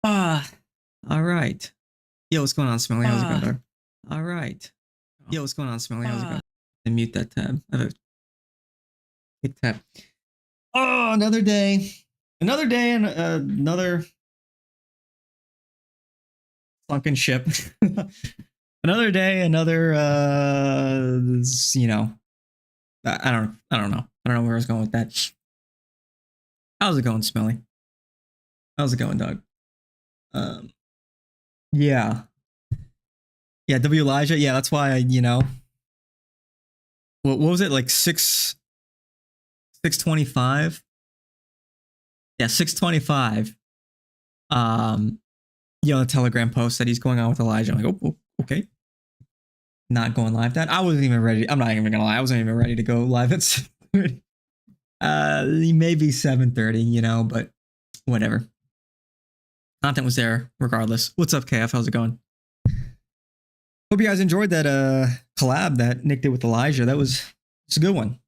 Ah, all right. Yo, what's going on, Smelly? How's it going, dog? All right. Yo, what's going on, Smelly? How's it going? And mute that tab. Hit tab. Oh, another day. Another day and another sunken ship. Another day, another you know. I don't know. I don't know where I was going with that. How's it going, Smelly? How's it going, dog? Yeah. Yeah, W Elijah. Yeah, that's why what was it, like 625? Yeah, 625. The Telegram post that he's going on with Elijah. I'm like, oh, okay. Not going live. That I wasn't even ready. I'm not even gonna lie. I wasn't even ready to go live at 7:30. Maybe 7:30, but whatever. Content was there regardless. What's up, KF? How's it going? Hope you guys enjoyed that collab that Nick did with Elijah. It's a good one.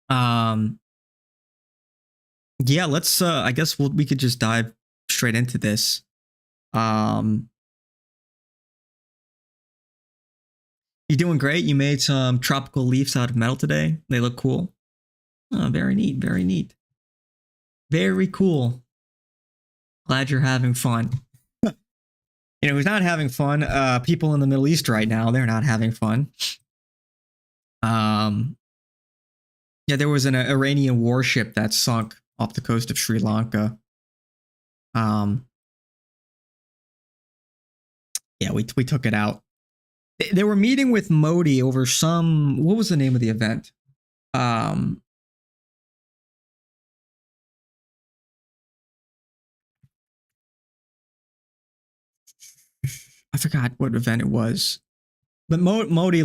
Yeah, let's I guess we could just dive straight into this. You're doing great. You made some tropical leaves out of metal today. They look cool. Oh, very neat, very neat. Very cool. Glad you're having fun. Who's not having fun? People in the Middle East right now, they're not having fun. Yeah, there was an Iranian warship that sunk off the coast of Sri Lanka. Yeah, we took it out. They were meeting with Modi over what was the name of the event? I forgot what event it was, but Modi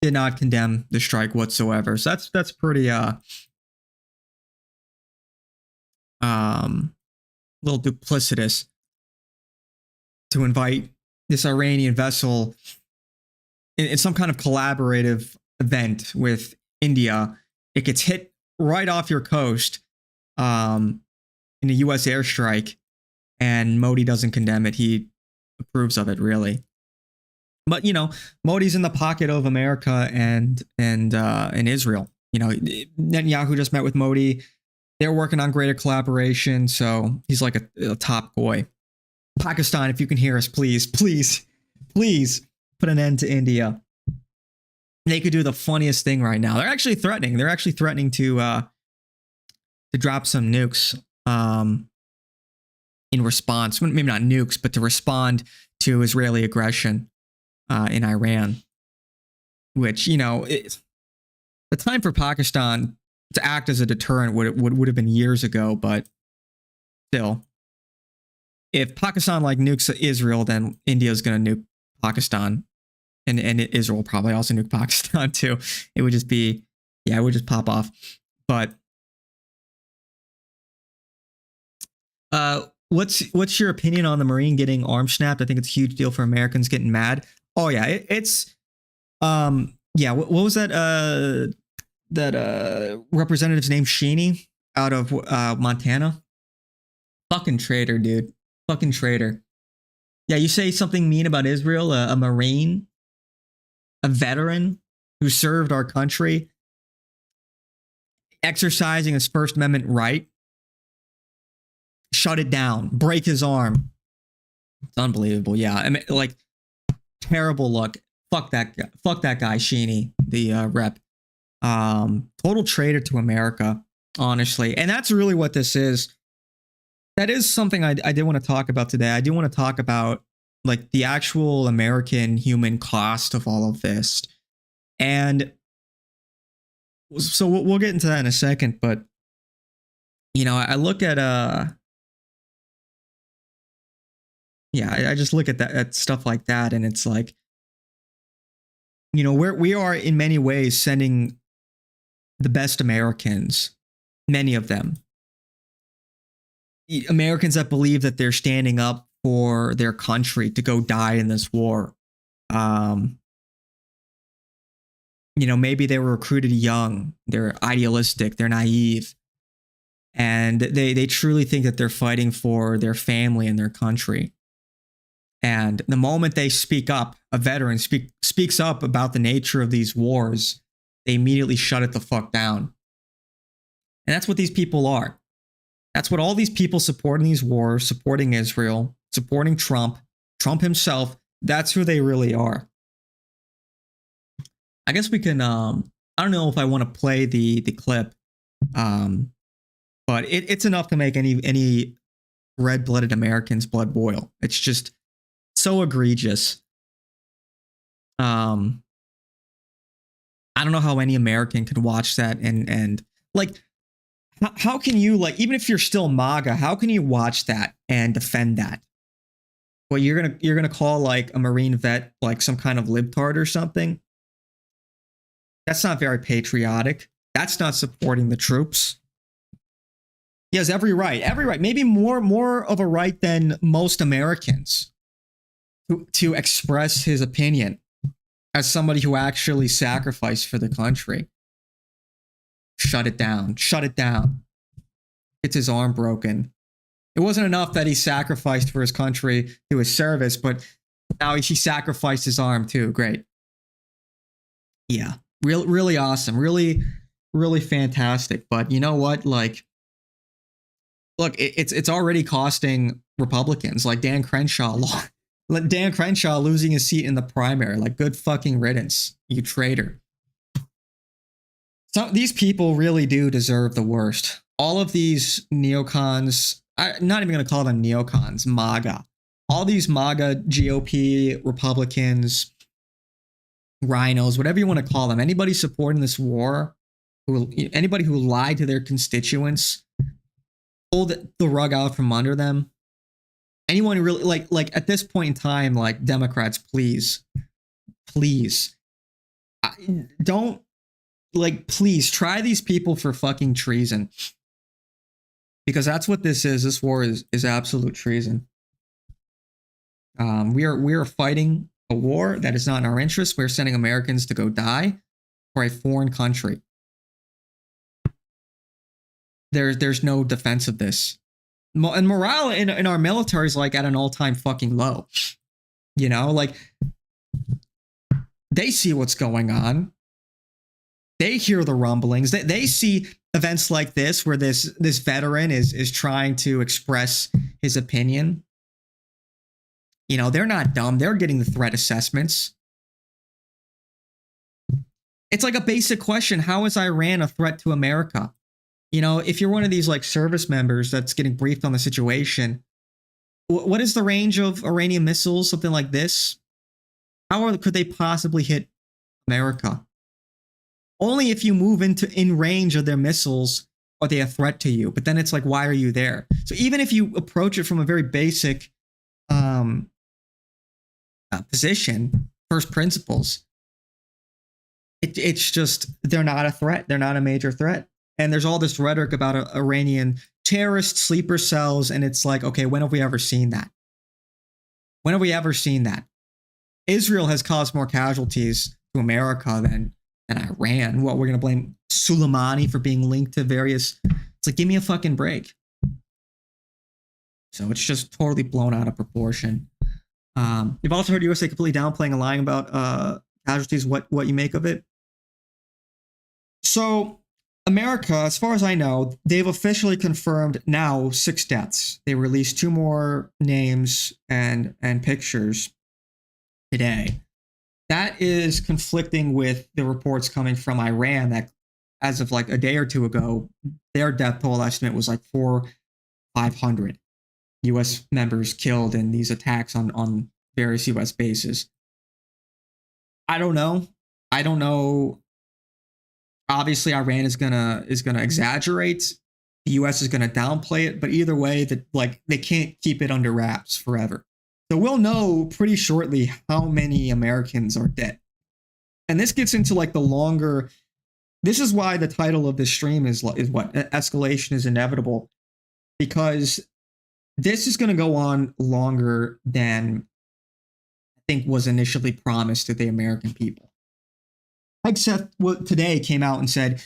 did not condemn the strike whatsoever. So that's pretty little duplicitous to invite this Iranian vessel in some kind of collaborative event with India. It gets hit right off your coast in a U.S. airstrike, and Modi doesn't condemn it. He approves of it, really. But Modi's in the pocket of America and Israel. Netanyahu just met with Modi. They're working on greater collaboration, so he's like a top boy. Pakistan, if you can hear us, please put an end to India. They could do the funniest thing right now. They're actually threatening. They're actually threatening to drop some nukes in response. Maybe not nukes, but to respond to Israeli aggression in Iran. Which, the time for Pakistan to act as a deterrent would have been years ago, but still. If Pakistan nukes Israel, then India's going to nuke Pakistan, and Israel probably also nuke Pakistan too. It would just be, it would just pop off. But what's your opinion on the Marine getting arm snapped? I think it's a huge deal for Americans getting mad. Oh yeah, it's yeah. What was that representative's name? Sheeny out of Montana. Fucking traitor, dude. Fucking traitor. Yeah, you say something mean about Israel, a Marine, a veteran who served our country, exercising his First Amendment right. Shut it down. Break his arm. It's unbelievable. Yeah, I mean, terrible luck. Fuck that guy. Fuck that guy, Sheeny, the rep. Total traitor to America, honestly. And that's really what this is. That is something I did want to talk about today. I do want to talk about the actual American human cost of all of this. And so we'll get into that in a second, but I look at I just look at stuff like that, and it's we are in many ways sending the best Americans, many of them. Americans that believe that they're standing up for their country to go die in this war. Maybe they were recruited young, they're idealistic, they're naive. and they truly think that they're fighting for their family and their country. And the moment they speak up, a veteran speaks up about the nature of these wars, they immediately shut it the fuck down. And that's what these people are. That's what all these people supporting these wars, supporting Israel, supporting Trump himself, that's who they really are. I guess we can, I don't know if I want to play the clip, but it's enough to make any red-blooded American's blood boil. It's just so egregious. I don't know how any American could watch that and like, how can you, like, even if you're still MAGA, how can you watch that and defend that? Well, you're gonna call like a Marine vet like some kind of libtard or something? That's not very patriotic. That's not supporting the troops. He has every right, maybe more of a right than most Americans to express his opinion as somebody who actually sacrificed for the country. Shut it down. Shut it down. It's his arm broken. It wasn't enough that he sacrificed for his country through his service, but now he sacrificed his arm too. Great. Yeah. Really awesome. Really fantastic. But you know what? Like, look, it's already costing Republicans like Dan Crenshaw losing his seat in the primary. Like, good fucking riddance, you traitor. So these people really do deserve the worst. All of these neocons, I'm not even going to call them neocons, MAGA. All these MAGA GOP Republicans, rhinos, whatever you want to call them, anybody supporting this war, anybody who lied to their constituents, pulled the rug out from under them, anyone who really, like at this point in time, like, Democrats, please don't, like, please try these people for fucking treason, because that's what this is. This war is absolute treason. We are fighting a war that is not in our interest. We're sending Americans to go die for a foreign country. There's no defense of this. And morale in our military is like at an all-time fucking low. You know, like, they see what's going on. They hear the rumblings. They see events like this where this veteran is trying to express his opinion. You know, they're not dumb. They're getting the threat assessments. It's like a basic question. How is Iran a threat to America? You know, if you're one of these like service members that's getting briefed on the situation, what is the range of Iranian missiles? Something like this. Could they possibly hit America? Only if you move in range of their missiles are they a threat to you. But then it's like, why are you there? So even if you approach it from a very basic position, first principles, it's just, they're not a threat. They're not a major threat. And there's all this rhetoric about Iranian terrorist sleeper cells. And it's like, okay, when have we ever seen that? When have we ever seen that? Israel has caused more casualties to America than Iran. What, we're going to blame Soleimani for being linked to various... It's like, give me a fucking break. So it's just totally blown out of proportion. You've also heard USA completely downplaying and lying about casualties. What you make of it? So America, as far as I know, they've officially confirmed now 6 deaths. They released 2 more names and pictures today. That is conflicting with the reports coming from Iran that, as of like a day or two ago, their death toll estimate was like 500 U.S. members killed in these attacks on various U.S. bases. I don't know. Obviously, Iran is gonna exaggerate. The U.S. is gonna downplay it. But either way, they can't keep it under wraps forever. So we'll know pretty shortly how many Americans are dead. And this gets into like the longer... This is why the title of this stream is what? Escalation is inevitable. Because this is going to go on longer than I think was initially promised to the American people. Except what today came out and said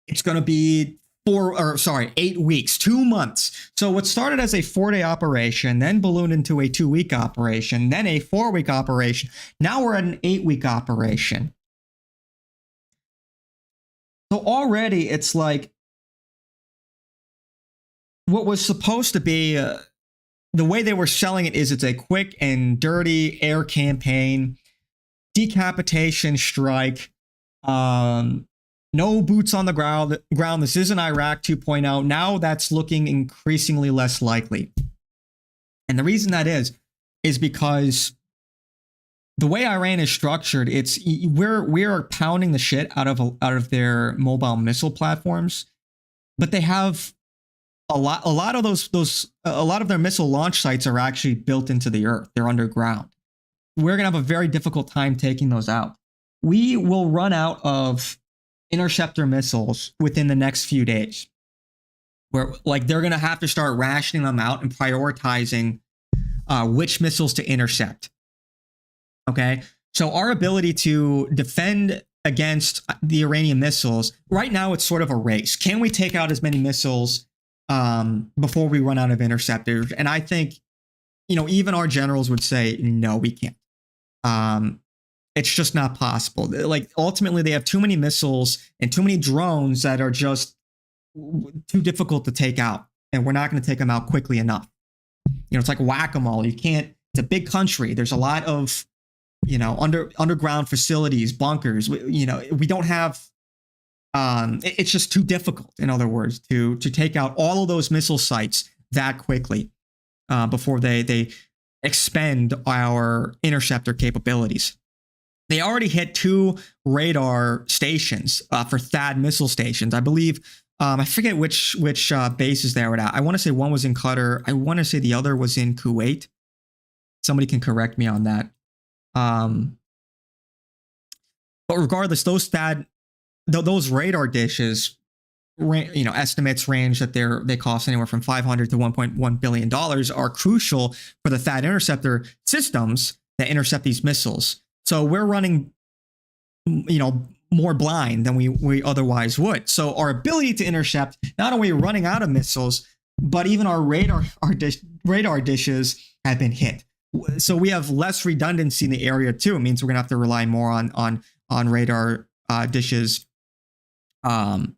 it's going to be 8 weeks, 2 months. So what started as a 4-day operation, then ballooned into a 2-week operation, then a 4-week operation. Now we're at an 8-week operation. So already it's like what was supposed to be the way they were selling it is it's a quick and dirty air campaign, decapitation strike, no boots on the ground. This isn't Iraq 2.0. Now that's looking increasingly less likely. And the reason that is because the way Iran is structured, we're pounding the shit out of their mobile missile platforms, but they have a lot of their missile launch sites are actually built into the earth. They're underground. We're gonna have a very difficult time taking those out. We will run out of interceptor missiles within the next few days, where like they're gonna have to start rationing them out and prioritizing which missiles to intercept. Okay, so our ability to defend against the Iranian missiles right now, it's sort of a race. Can we take out as many missiles before we run out of interceptors? And I think, even our generals would say, no, we can't. It's just not possible. Like ultimately, they have too many missiles and too many drones that are just too difficult to take out, and we're not going to take them out quickly enough. It's like whack-a-mole. You can't. It's a big country. There's a lot of underground facilities, bunkers. We don't have. It's just too difficult, in other words, to take out all of those missile sites that quickly before they expend our interceptor capabilities. They already hit 2 radar stations for THAAD missile stations. I believe, I forget which bases they were at. I want to say one was in Qatar. I want to say the other was in Kuwait. Somebody can correct me on that. But regardless, those THAAD, those radar dishes, estimates range that they cost anywhere from $500 to $1.1 billion, are crucial for the THAAD interceptor systems that intercept these missiles. So we're running, more blind than we otherwise would. So our ability to intercept, not only running out of missiles, but even our radar dishes have been hit. So we have less redundancy in the area too. It means we're gonna have to rely more on radar dishes along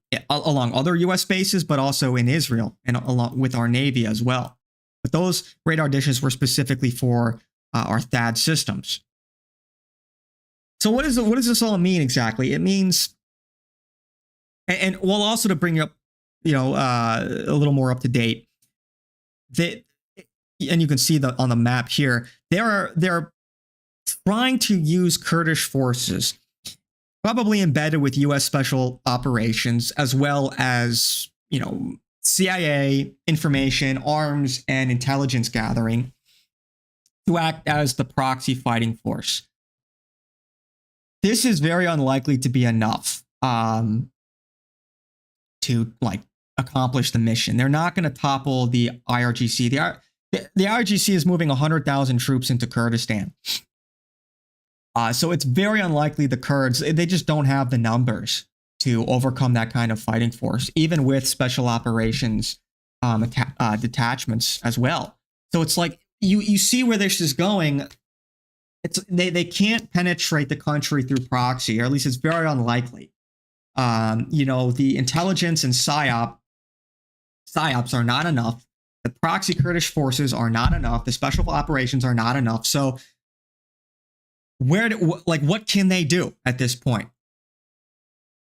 other U.S. bases, but also in Israel and along with our Navy as well. But those radar dishes were specifically for our THAAD systems. So what does this all mean exactly? It means, and well, also to bring up, a little more up to date, that, and you can see on the map here, they're trying to use Kurdish forces, probably embedded with U.S. special operations, as well as, CIA information, arms, and intelligence gathering, to act as the proxy fighting force. This is very unlikely to be enough to accomplish the mission. They're not going to topple the IRGC. The IRGC is moving 100,000 troops into Kurdistan. So it's very unlikely the Kurds, they just don't have the numbers to overcome that kind of fighting force, even with special operations detachments as well. So it's like, you see where this is going. They can't penetrate the country through proxy, or at least it's very unlikely. The intelligence and psyops are not enough. The proxy Kurdish forces are not enough. The special operations are not enough. So what can they do at this point?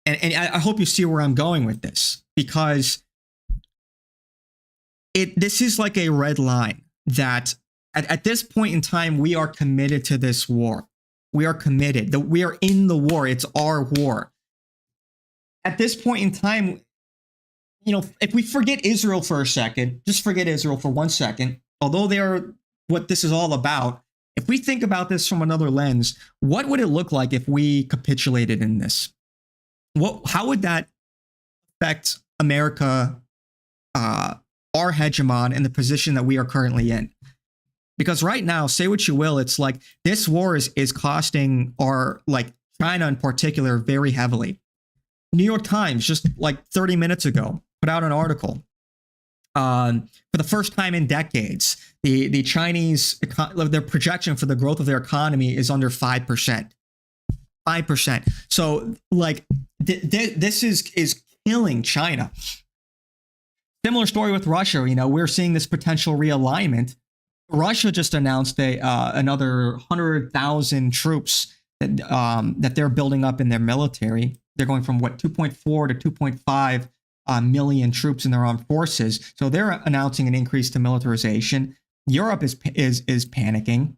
And I hope you see where I'm going with this, because this is like a red line that at this point in time, we are committed to this war. We are committed. We are in the war. It's our war. At this point in time, if we forget Israel for a second, just forget Israel for 1 second, although they are what this is all about, if we think about this from another lens, what would it look like if we capitulated in this? How would that affect America, our hegemon, and the position that we are currently in? Because right now, say what you will, it's like this war is costing China in particular very heavily. New York Times, just like 30 minutes ago, put out an article. For the first time in decades, the Chinese, their projection for the growth of their economy is under 5%. 5%. So like this is killing China. Similar story with Russia. We're seeing this potential realignment. Russia just announced another 100,000 troops that they're building up in their military. They're going from 2.4 to 2.5 million troops in their armed forces. So they're announcing an increase to militarization. Europe is panicking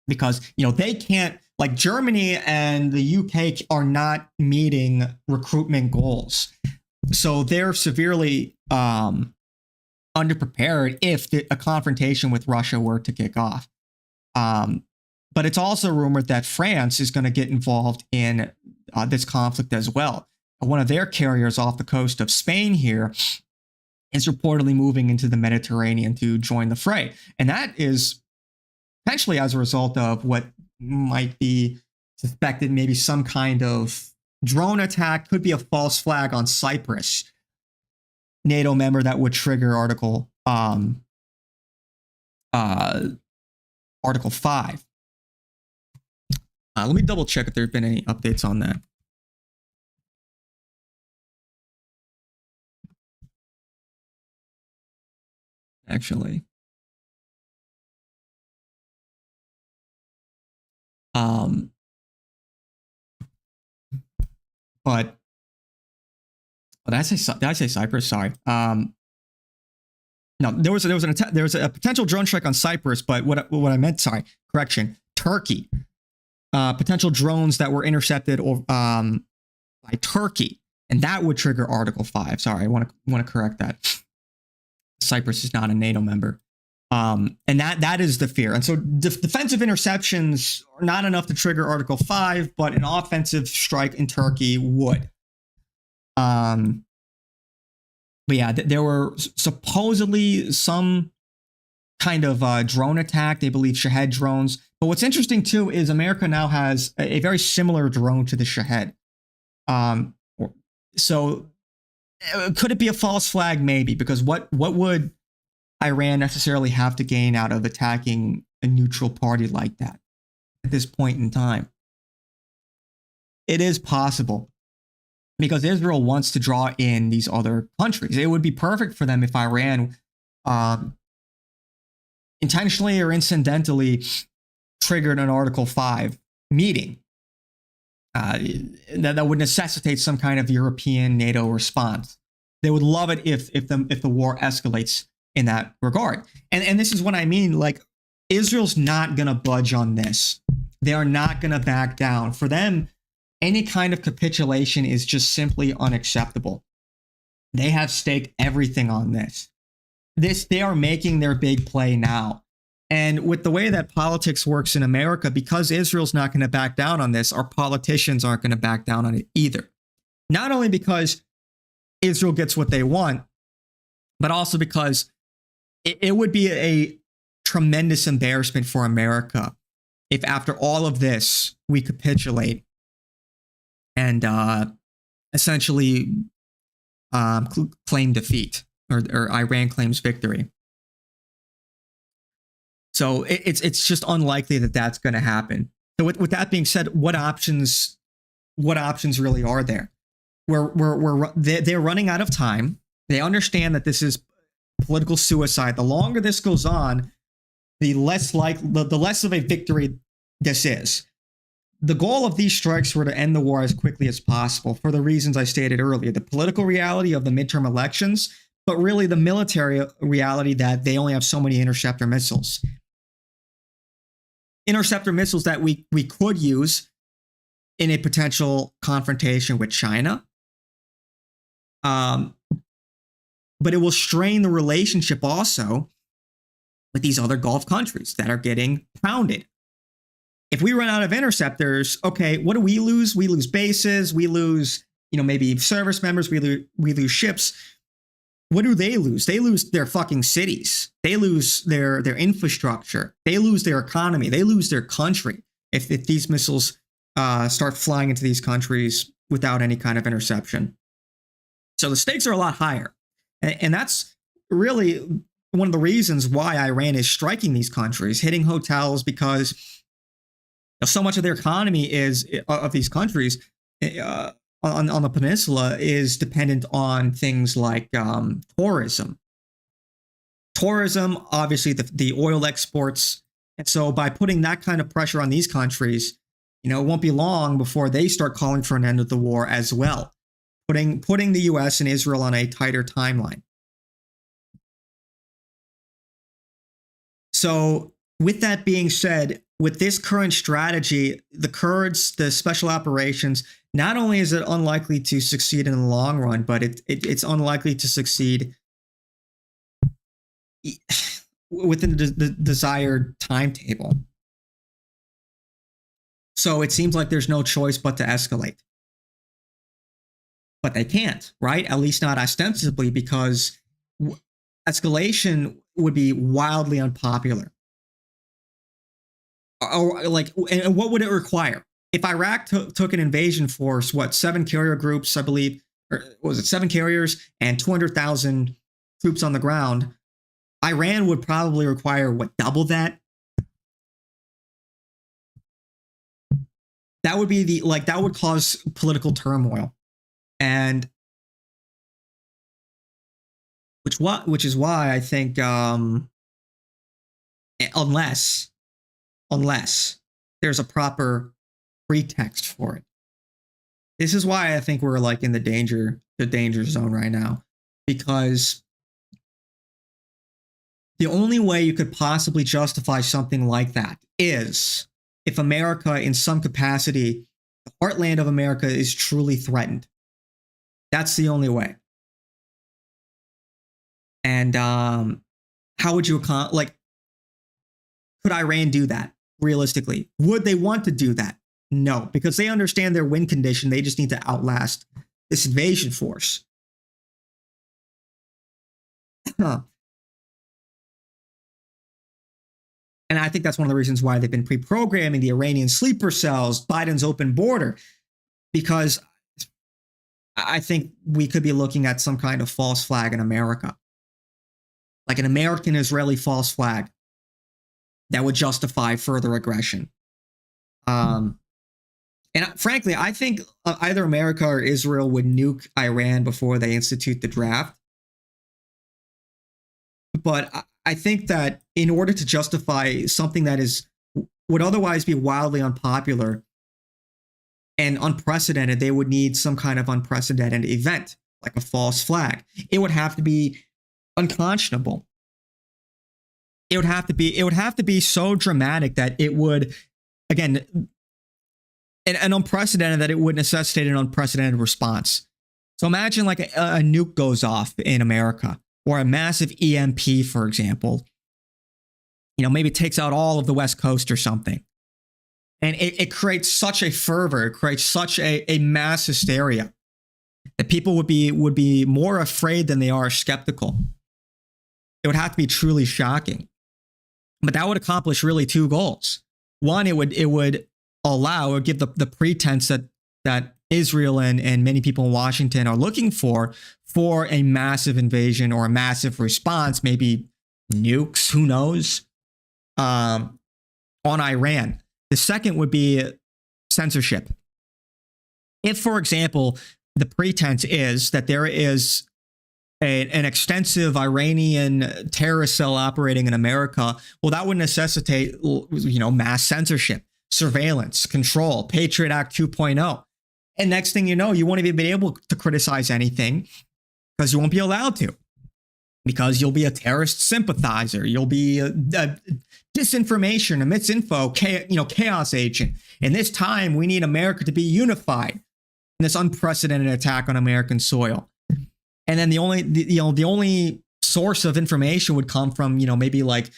because they can't, like Germany and the UK are not meeting recruitment goals. So they're severely underprepared if a confrontation with Russia were to kick off. But it's also rumored that France is going to get involved in this conflict as well. One of their carriers off the coast of Spain here is reportedly moving into the Mediterranean to join the fray. And that is potentially as a result of what might be suspected, maybe some kind of drone attack, could be a false flag on Cyprus, NATO member that would trigger Article 5. Let me double check if there have been any updates on that. Actually, but did I say Cyprus? Sorry. No, there was a potential drone strike on Cyprus, but what I meant, sorry, correction, Turkey. Potential drones that were intercepted by Turkey, and that would trigger Article 5. Sorry, I want to correct that. Cyprus is not a NATO member. And that is the fear. And so defensive interceptions are not enough to trigger Article 5, but an offensive strike in Turkey would. But yeah, there were supposedly some kind of drone attack. They believe Shahed drones. But what's interesting too is America now has a very similar drone to the Shahed. So could it be a false flag? Maybe, because what would Iran necessarily have to gain out of attacking a neutral party like that at this point in time? It is possible, because Israel wants to draw in these other countries. It would be perfect for them if Iran intentionally or incidentally triggered an Article 5 meeting. That would necessitate some kind of European NATO response. They would love it if the war escalates in that regard. And this is what I mean. Like, Israel's not going to budge on this. They are not going to back down. For them, any kind of capitulation is just simply unacceptable. They have staked everything on this. They are making their big play now. And with the way that politics works in America, because Israel's not going to back down on this, our politicians aren't going to back down on it either. Not only because Israel gets what they want, but also because it would be a tremendous embarrassment for America if after all of this, we capitulate and essentially claim defeat, or Iran claims victory. So it's just unlikely that that's going to happen. So with that being said, what options really are there? They're running out of time. They understand that this is political suicide. The longer this goes on, the less of a victory this is. The goal of these strikes were to end the war as quickly as possible for the reasons I stated earlier: the political reality of the midterm elections, but really the military reality that they only have so many interceptor missiles. Interceptor missiles that we could use in a potential confrontation with China. But it will strain the relationship also with these other Gulf countries that are getting pounded. If we run out of interceptors, okay, what do we lose? We lose bases, we lose, maybe service members, we lose ships. What do they lose? They lose their fucking cities. They lose their infrastructure. They lose their economy. They lose their country if these missiles start flying into these countries without any kind of interception. So the stakes are a lot higher. And that's really one of the reasons why Iran is striking these countries, hitting hotels, because so much of their economy is of these countries on the peninsula is dependent on things like tourism. Tourism, obviously, the oil exports. And so by putting that kind of pressure on these countries, it won't be long before they start calling for an end of the war as well, putting the U.S. and Israel on a tighter timeline. So with that being said, with this current strategy, the Kurds, the special operations, not only is it unlikely to succeed in the long run, but it's unlikely to succeed within the desired timetable. So it seems like there's no choice but to escalate. But they can't, right? At least not ostensibly, because escalation would be wildly unpopular. Or and what would it require? If Iraq took an invasion force, 7 carrier groups, I believe, or was it 7 carriers and 200,000 troops on the ground, Iran would probably require double that? That would be that would cause political turmoil. And which is why I think unless there's a proper pretext for it. This is why I think we're in the danger zone right now, because the only way you could possibly justify something like that is if America, in some capacity, the heartland of America, is truly threatened. That's the only way. And how would you could Iran do that realistically? Would they want to do that? No, because they understand their win condition. They just need to outlast this invasion force. And I think that's one of the reasons why they've been pre-programming the Iranian sleeper cells, Biden's open border, because I think we could be looking at some kind of false flag in America, like an American-Israeli false flag that would justify further aggression. And frankly, I think either America or Israel would nuke Iran before they institute the draft. But I think that in order to justify something that would otherwise be wildly unpopular and unprecedented, they would need some kind of unprecedented event, like a false flag. It would have to be unconscionable. It would have to be so dramatic that it would, again, an unprecedented, that it would necessitate an unprecedented response. So imagine a nuke goes off in America, or a massive EMP, for example. Maybe it takes out all of the West Coast or something. And it creates such a fervor, it creates such a mass hysteria that people would be more afraid than they are skeptical. It would have to be truly shocking. But that would accomplish really 2 goals. One, it would give the pretense that Israel and many people in Washington are looking for a massive invasion or a massive response, maybe nukes, who knows, on Iran. The second would be censorship. If, for example, the pretense is that there is an extensive Iranian terrorist cell operating in America, well, that would necessitate, mass censorship, surveillance, control, Patriot Act 2.0. And next thing you know, you won't even be able to criticize anything because you won't be allowed to, because you'll be a terrorist sympathizer. You'll be a disinformation, a misinfo, chaos agent. In this time, we need America to be unified in this unprecedented attack on American soil. And then the only source of information would come from, maybe like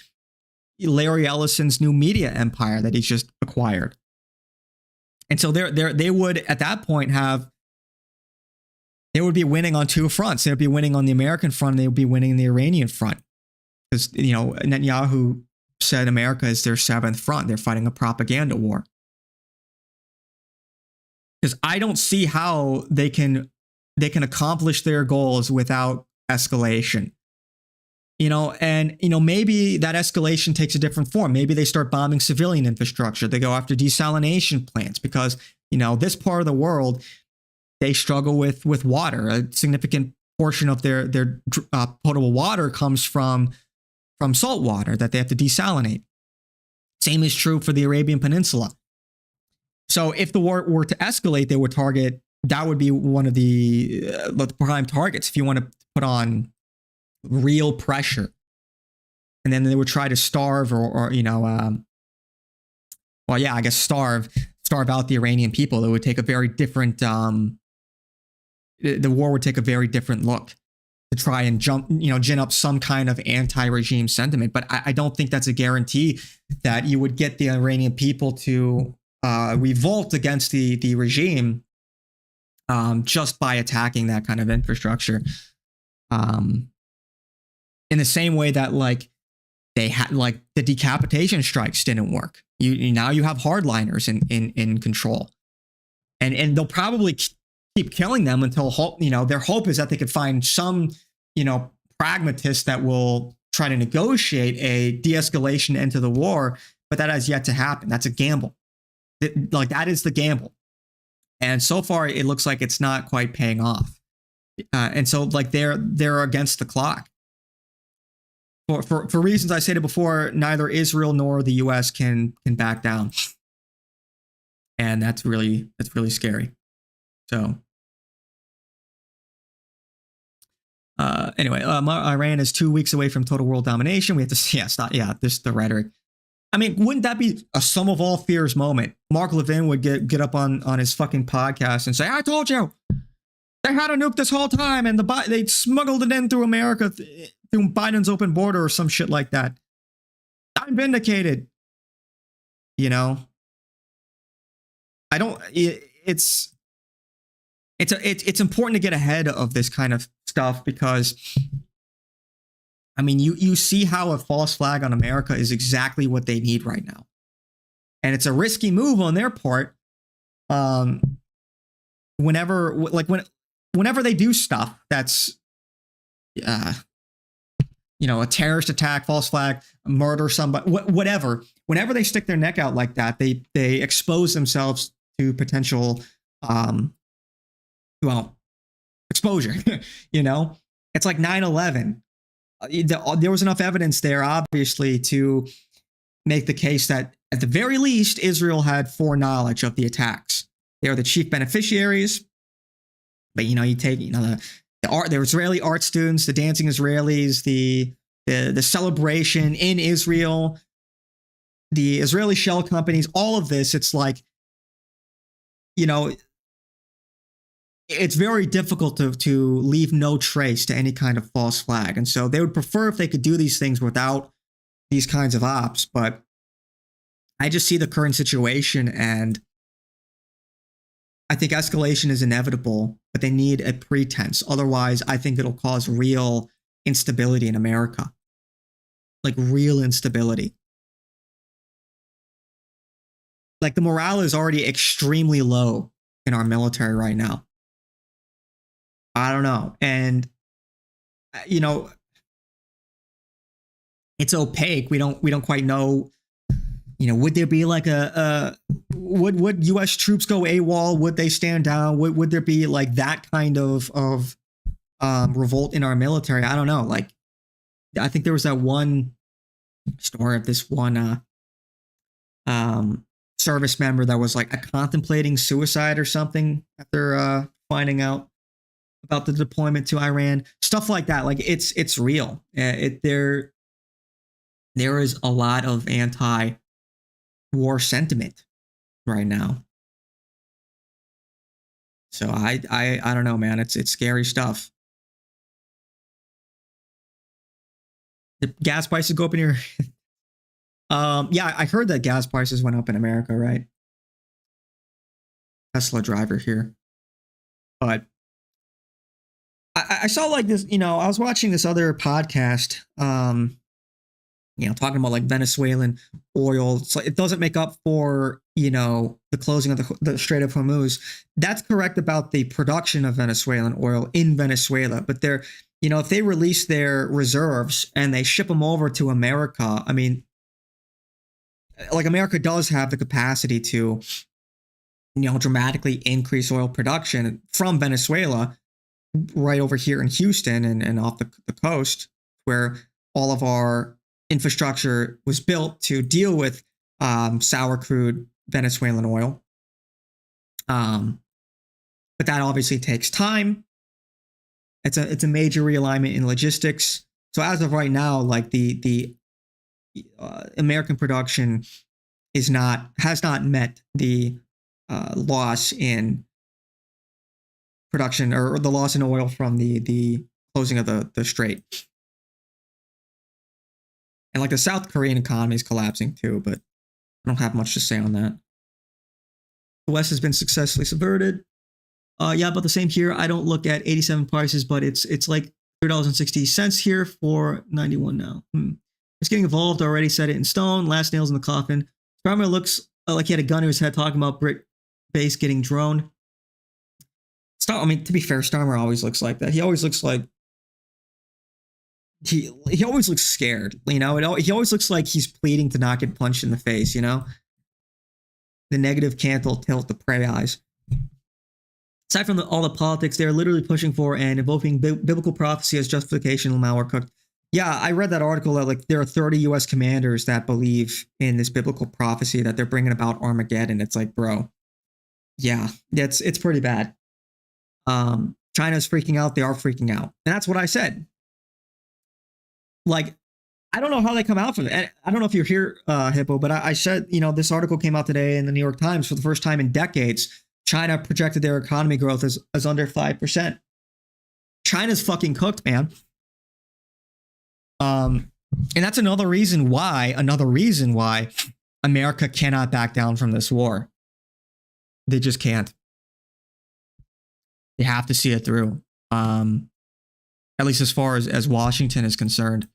Larry Ellison's new media empire that he's just acquired. And so they would at that point they would be winning on 2 fronts. They would be winning on the American front, and they would be winning the Iranian front. Because, Netanyahu said America is their 7th front. They're fighting a propaganda war. Because I don't see how they can they can accomplish their goals without escalation. And maybe that escalation takes a different form. Maybe they start bombing civilian infrastructure. They go after desalination plants because, this part of the world, they struggle with water. A significant portion of their potable water comes from salt water that they have to desalinate. Same is true for the Arabian Peninsula. So if the war were to escalate, they would target, that would be one of the prime targets if you want to put on real pressure. And then they would try to starve I guess starve out the Iranian people. It would take a very different, the war would take a very different look to try and gin up some kind of anti-regime sentiment. But I don't think that's a guarantee that you would get the Iranian people to revolt against the regime just by attacking that kind of infrastructure. In the same way that they had the decapitation strikes didn't work. You now you have hardliners in control, and they'll probably keep killing them until their hope is that they could find some pragmatist that will try to negotiate a de-escalation into the war, but that has yet to happen. That's a gamble. That is the gamble, and so far it looks like it's not quite paying off. And so they're against the clock. For reasons I stated before, neither Israel nor the U.S. can back down, and that's really scary. So, anyway, Iran is 2 weeks away from total world domination. We have to stop. Yeah, this the rhetoric. I mean, wouldn't that be a sum of all fears moment? Mark Levin would get up on his fucking podcast and say, "I told you, they had a nuke this whole time, and they smuggled it in through America." Through Biden's open border or some shit like that. I'm vindicated. I don't. It's important to get ahead of this kind of stuff because, I mean, you see how a false flag on America is exactly what they need right now, and it's a risky move on their part. Whenever they do stuff that's, a terrorist attack, false flag, murder somebody, whatever. Whenever they stick their neck out like that, they expose themselves to potential, exposure. It's like 9/11. There was enough evidence there, obviously, to make the case that at the very least, Israel had foreknowledge of the attacks. They are the chief beneficiaries. But you take the Israeli art students, the dancing Israelis, the celebration in Israel, the Israeli shell companies, all of this. It's like, it's very difficult to leave no trace to any kind of false flag. And so they would prefer if they could do these things without these kinds of ops. But I just see the current situation, and I think escalation is inevitable, but they need a pretense. Otherwise, I think it'll cause real instability in America. Like real instability. Like the morale is already extremely low in our military right now. I don't know. And, it's opaque. We don't quite know. Would there be like would U.S. troops go AWOL? Would they stand down? Would there be like that kind of revolt in our military? I don't know. Like, I think there was that one story of this one service member that was like contemplating suicide or something after finding out about the deployment to Iran. Stuff like that. Like it's real. There is a lot of anti-war sentiment right now. So I don't know, man. It's scary stuff. The gas prices go up in here. Yeah, I heard that gas prices went up in America, right? Tesla driver here. But I saw like this, I was watching this other podcast, talking about like Venezuelan oil. So it doesn't make up for the closing of the Strait of Hormuz. That's correct about the production of Venezuelan oil in Venezuela, but they're, if they release their reserves and they ship them over to America, I mean, like America does have the capacity to, dramatically increase oil production from Venezuela right over here in Houston and off the coast where all of our infrastructure was built to deal with sour crude Venezuelan oil. But that obviously takes time. It's a major realignment in logistics. So as of right now, like the American production has not met the loss in production or the loss in oil from the closing of the strait. And like the South Korean economy is collapsing too, but I don't have much to say on that. The West has been successfully subverted. Yeah, about the same here. I don't look at 87 prices, but it's like $3.60 here for 91 now. It's getting evolved already. Set it in stone. Last nails in the coffin. Starmer looks like he had a gun to his head talking about Brit base getting droned. I mean, to be fair, Starmer always looks like that. He always looks like he always looks scared. He always looks like he's pleading to not get punched in the face. The negative cantle tilt the prey eyes. Aside from all the politics, they're literally pushing for and invoking biblical prophecy as justification of malware cooked. Yeah, I read that article that like there are 30 U.S. commanders that believe in this biblical prophecy that they're bringing about Armageddon. It's like, bro, yeah, it's pretty bad. China's freaking out. They are freaking out, and that's what I said. Like, I don't know how they come out from it. I don't know if you're here, Hippo, but I said, this article came out today in the New York Times for the first time in decades. China projected their economy growth as under 5%. China's fucking cooked, man. And that's another reason why America cannot back down from this war. They just can't. They have to see it through. At least as far as Washington is concerned.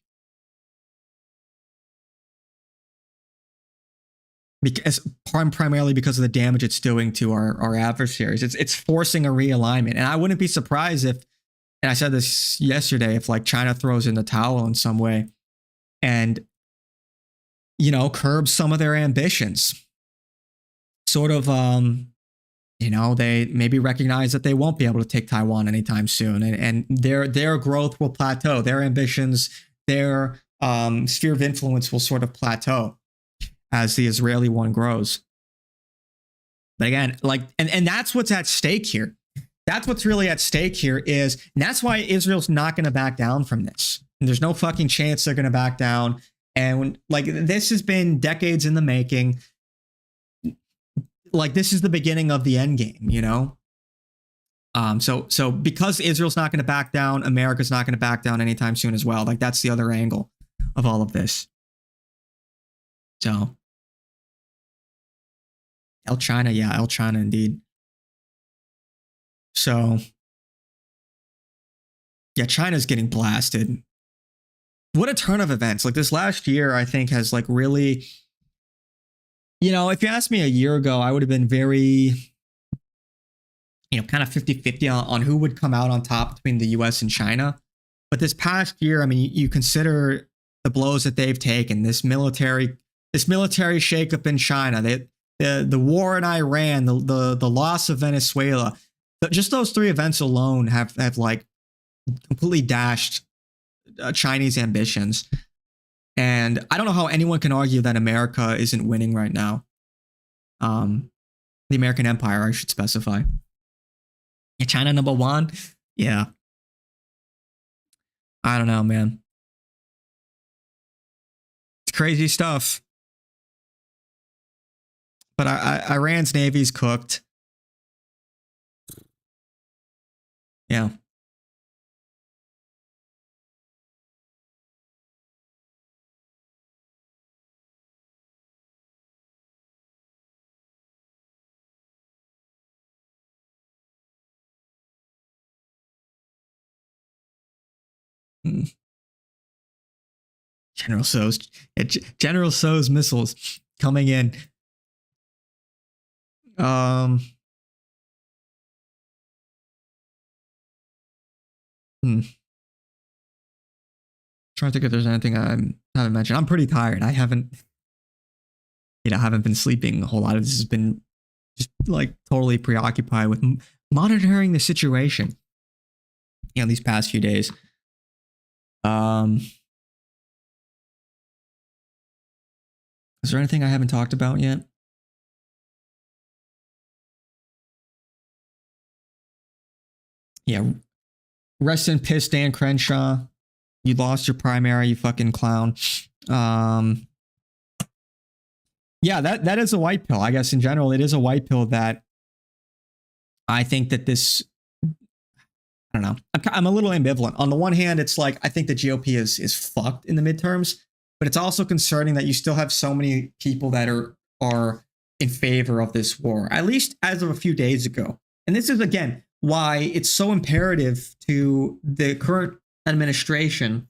Because primarily because of the damage it's doing to our adversaries. It's forcing a realignment. And I wouldn't be surprised if, and I said this yesterday, if like China throws in the towel in some way and, curbs some of their ambitions. Sort of, they maybe recognize that they won't be able to take Taiwan anytime soon. And their growth will plateau. Their ambitions, their sphere of influence will sort of plateau as the Israeli one grows. But again, like, and that's what's at stake here. That's what's really at stake here and that's why Israel's not going to back down from this. And there's no fucking chance they're going to back down. And this has been decades in the making. Like, this is the beginning of the end game, So because Israel's not going to back down, America's not going to back down anytime soon as well. Like, that's the other angle of all of this. So El China indeed. So yeah, China's getting blasted. What a turn of events. Like, this last year, I think, has like really, if you asked me a year ago, I would have been very, kind of 50-50 on who would come out on top between the US and China. But this past year, I mean, you consider the blows that they've taken, this military shakeup in China, the war in Iran, the loss of Venezuela. Just those three events alone have like completely dashed Chinese ambitions. And I don't know how anyone can argue that America isn't winning right now. The American empire, I should specify. China number one? Yeah. I don't know, man. It's crazy stuff. But Iran's navy's cooked. Yeah. General So's missiles coming in. Hmm. Trying to think if there's anything I haven't mentioned. I'm pretty tired. I haven't, haven't been sleeping a whole lot. This has been just like totally preoccupied with monitoring the situation, these past few days. Is there anything I haven't talked about yet? Yeah. Rest in piss, Dan Crenshaw. You lost your primary, you fucking clown. Yeah, that is a white pill. I guess in general, it is a white pill that I think that this, I don't know. I'm a little ambivalent. On the one hand, it's like I think the GOP is fucked in the midterms, but it's also concerning that you still have so many people that are in favor of this war, at least as of a few days ago. And this is again why it's so imperative to the current administration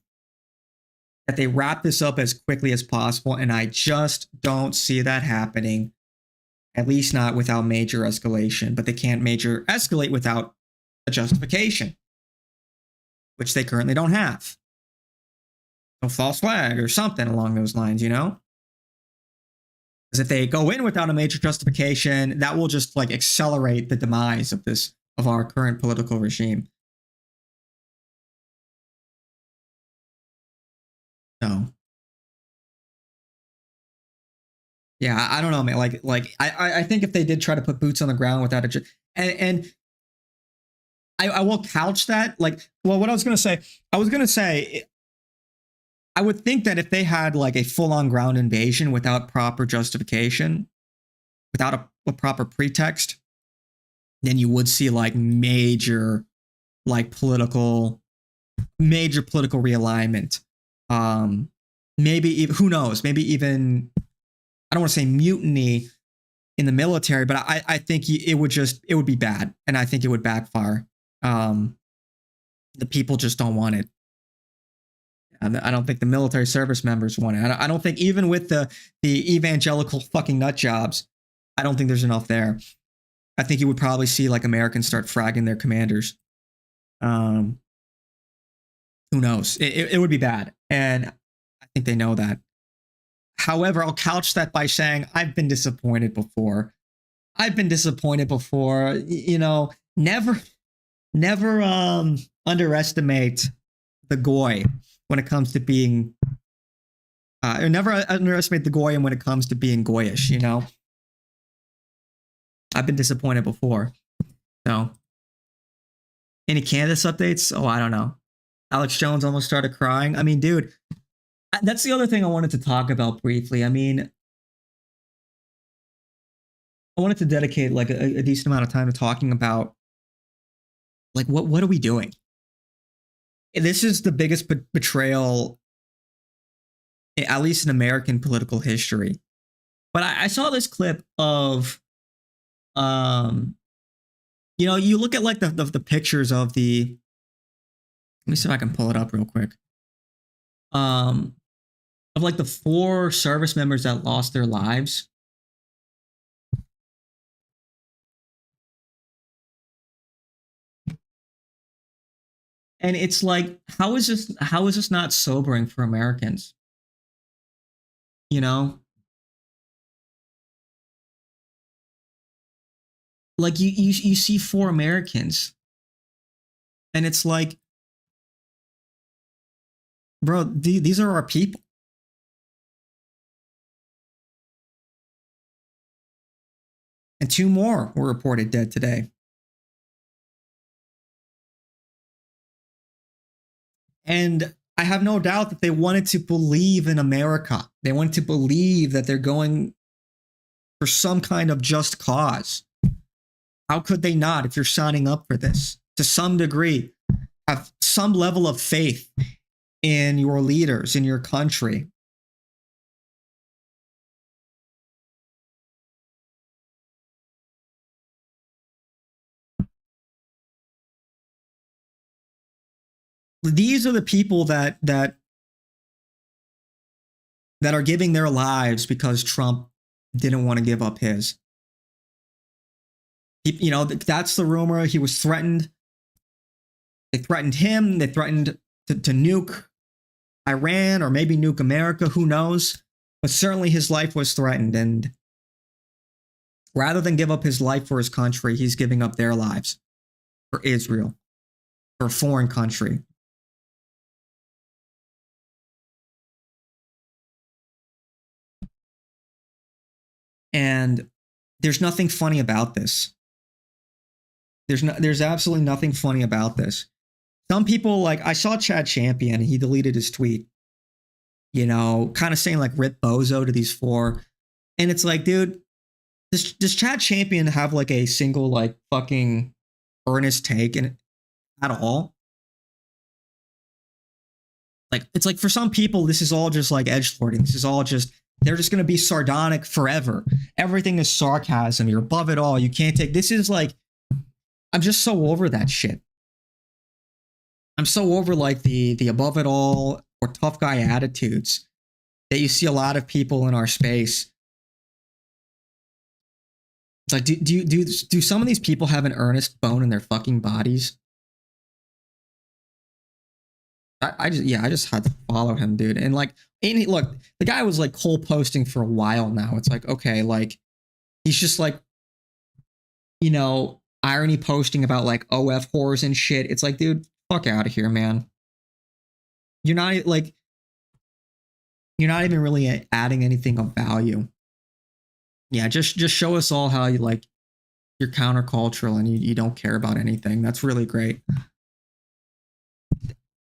that they wrap this up as quickly as possible. And I just don't see that happening, at least not without major escalation. But they can't major escalate without a justification, which they currently don't have. A false flag or something along those lines, Because if they go in without a major justification, that will just like accelerate the demise of our current political regime. So, yeah, I don't know, man. I think if they did try to put boots on the ground without a, and I will couch that what I was gonna say. I would think that if they had like a full-on ground invasion without proper justification, without a proper pretext, then you would see like major political realignment. Maybe even, who knows, maybe even, I don't want to say mutiny in the military, but I think it would be bad, and I think it would backfire. The people just don't want it. I don't think the military service members want it. I don't think even with the evangelical fucking nut jobs, I don't think there's enough there. I think you would probably see like Americans start fragging their commanders. Who knows? It would be bad, and I think they know that. However, I'll couch that by saying I've been disappointed before. Never underestimate the goy when it comes to being, or never underestimate the goy when it comes to being goyish. I've been disappointed before. So, any Candace updates? Oh, I don't know. Alex Jones almost started crying. I mean, dude, that's the other thing I wanted to talk about briefly. I mean, I wanted to dedicate like a decent amount of time to talking about like what are we doing? This is the biggest betrayal, at least in American political history. But I saw this clip of, you look at like the pictures of the. Let me see if I can pull it up real quick. Of like the 4 service members that lost their lives. And it's like, how is this not sobering for Americans? Like you see 4 Americans, and it's like, bro, these are our people. And 2 more were reported dead today. And I have no doubt that they wanted to believe in America. They wanted to believe that they're going for some kind of just cause. How could they not, if you're signing up for this? To some degree, have some level of faith in your leaders, in your country. These are the people that are giving their lives because Trump didn't want to give up his. That's the rumor. He was threatened. They threatened him. They threatened to nuke Iran or maybe nuke America. Who knows? But certainly his life was threatened. And rather than give up his life for his country, he's giving up their lives for Israel, for a foreign country. And there's nothing funny about this. There's absolutely nothing funny about this. Some people, like, I saw Chad Champion, he deleted his tweet, kind of saying like rip bozo to these four. And it's like, dude, does Chad Champion have like a single like fucking earnest take in at all? Like, it's like for some people, this is all just like edgelording. This is all just, they're just going to be sardonic forever. Everything is sarcasm. You're above it all. You can't take, this is like, I'm just so over that shit. I'm so over like the above it all or tough guy attitudes that you see a lot of people in our space. It's like, do some of these people have an earnest bone in their fucking bodies? I just had to follow him, dude. And like, look, the guy was like cold posting for a while now. It's like, okay, like he's just like, irony posting about like OF whores and shit. It's like, dude, fuck out of here, man. You're not even really adding anything of value. Yeah, just show us all how you like you're countercultural and you don't care about anything. That's really great.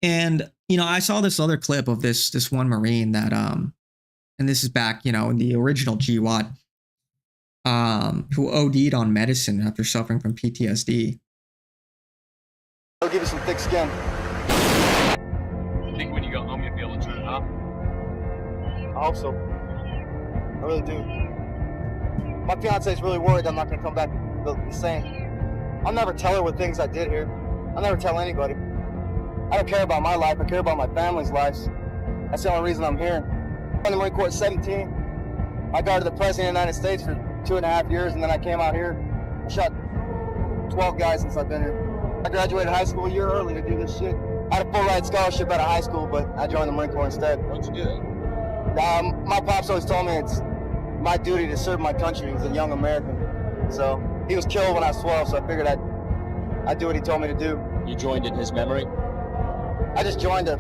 And I saw this other clip of this one Marine that and this is back, in the original GWAT, who OD'd on medicine after suffering from PTSD. I'll give you some thick skin. You think when you go home you'll be able to turn it off? I hope so. I really do. My fiance's really worried I'm not going to come back the same. I'll never tell her what things I did here. I'll never tell anybody. I don't care about my life. I care about my family's lives. That's the only reason I'm here. I'm in the Marine Corps at 17. I guarded the President of the United States for 2.5 years, and then I came out here. I shot 12 guys since I've been here. I graduated high school a year early to do this shit. I had a full ride scholarship out of high school, but I joined the Marine Corps instead. What'd you do? My pops always told me it's my duty to serve my country as a young American. So he was killed when I was 12, so I figured I'd do what he told me to do. You joined in his memory? I just joined to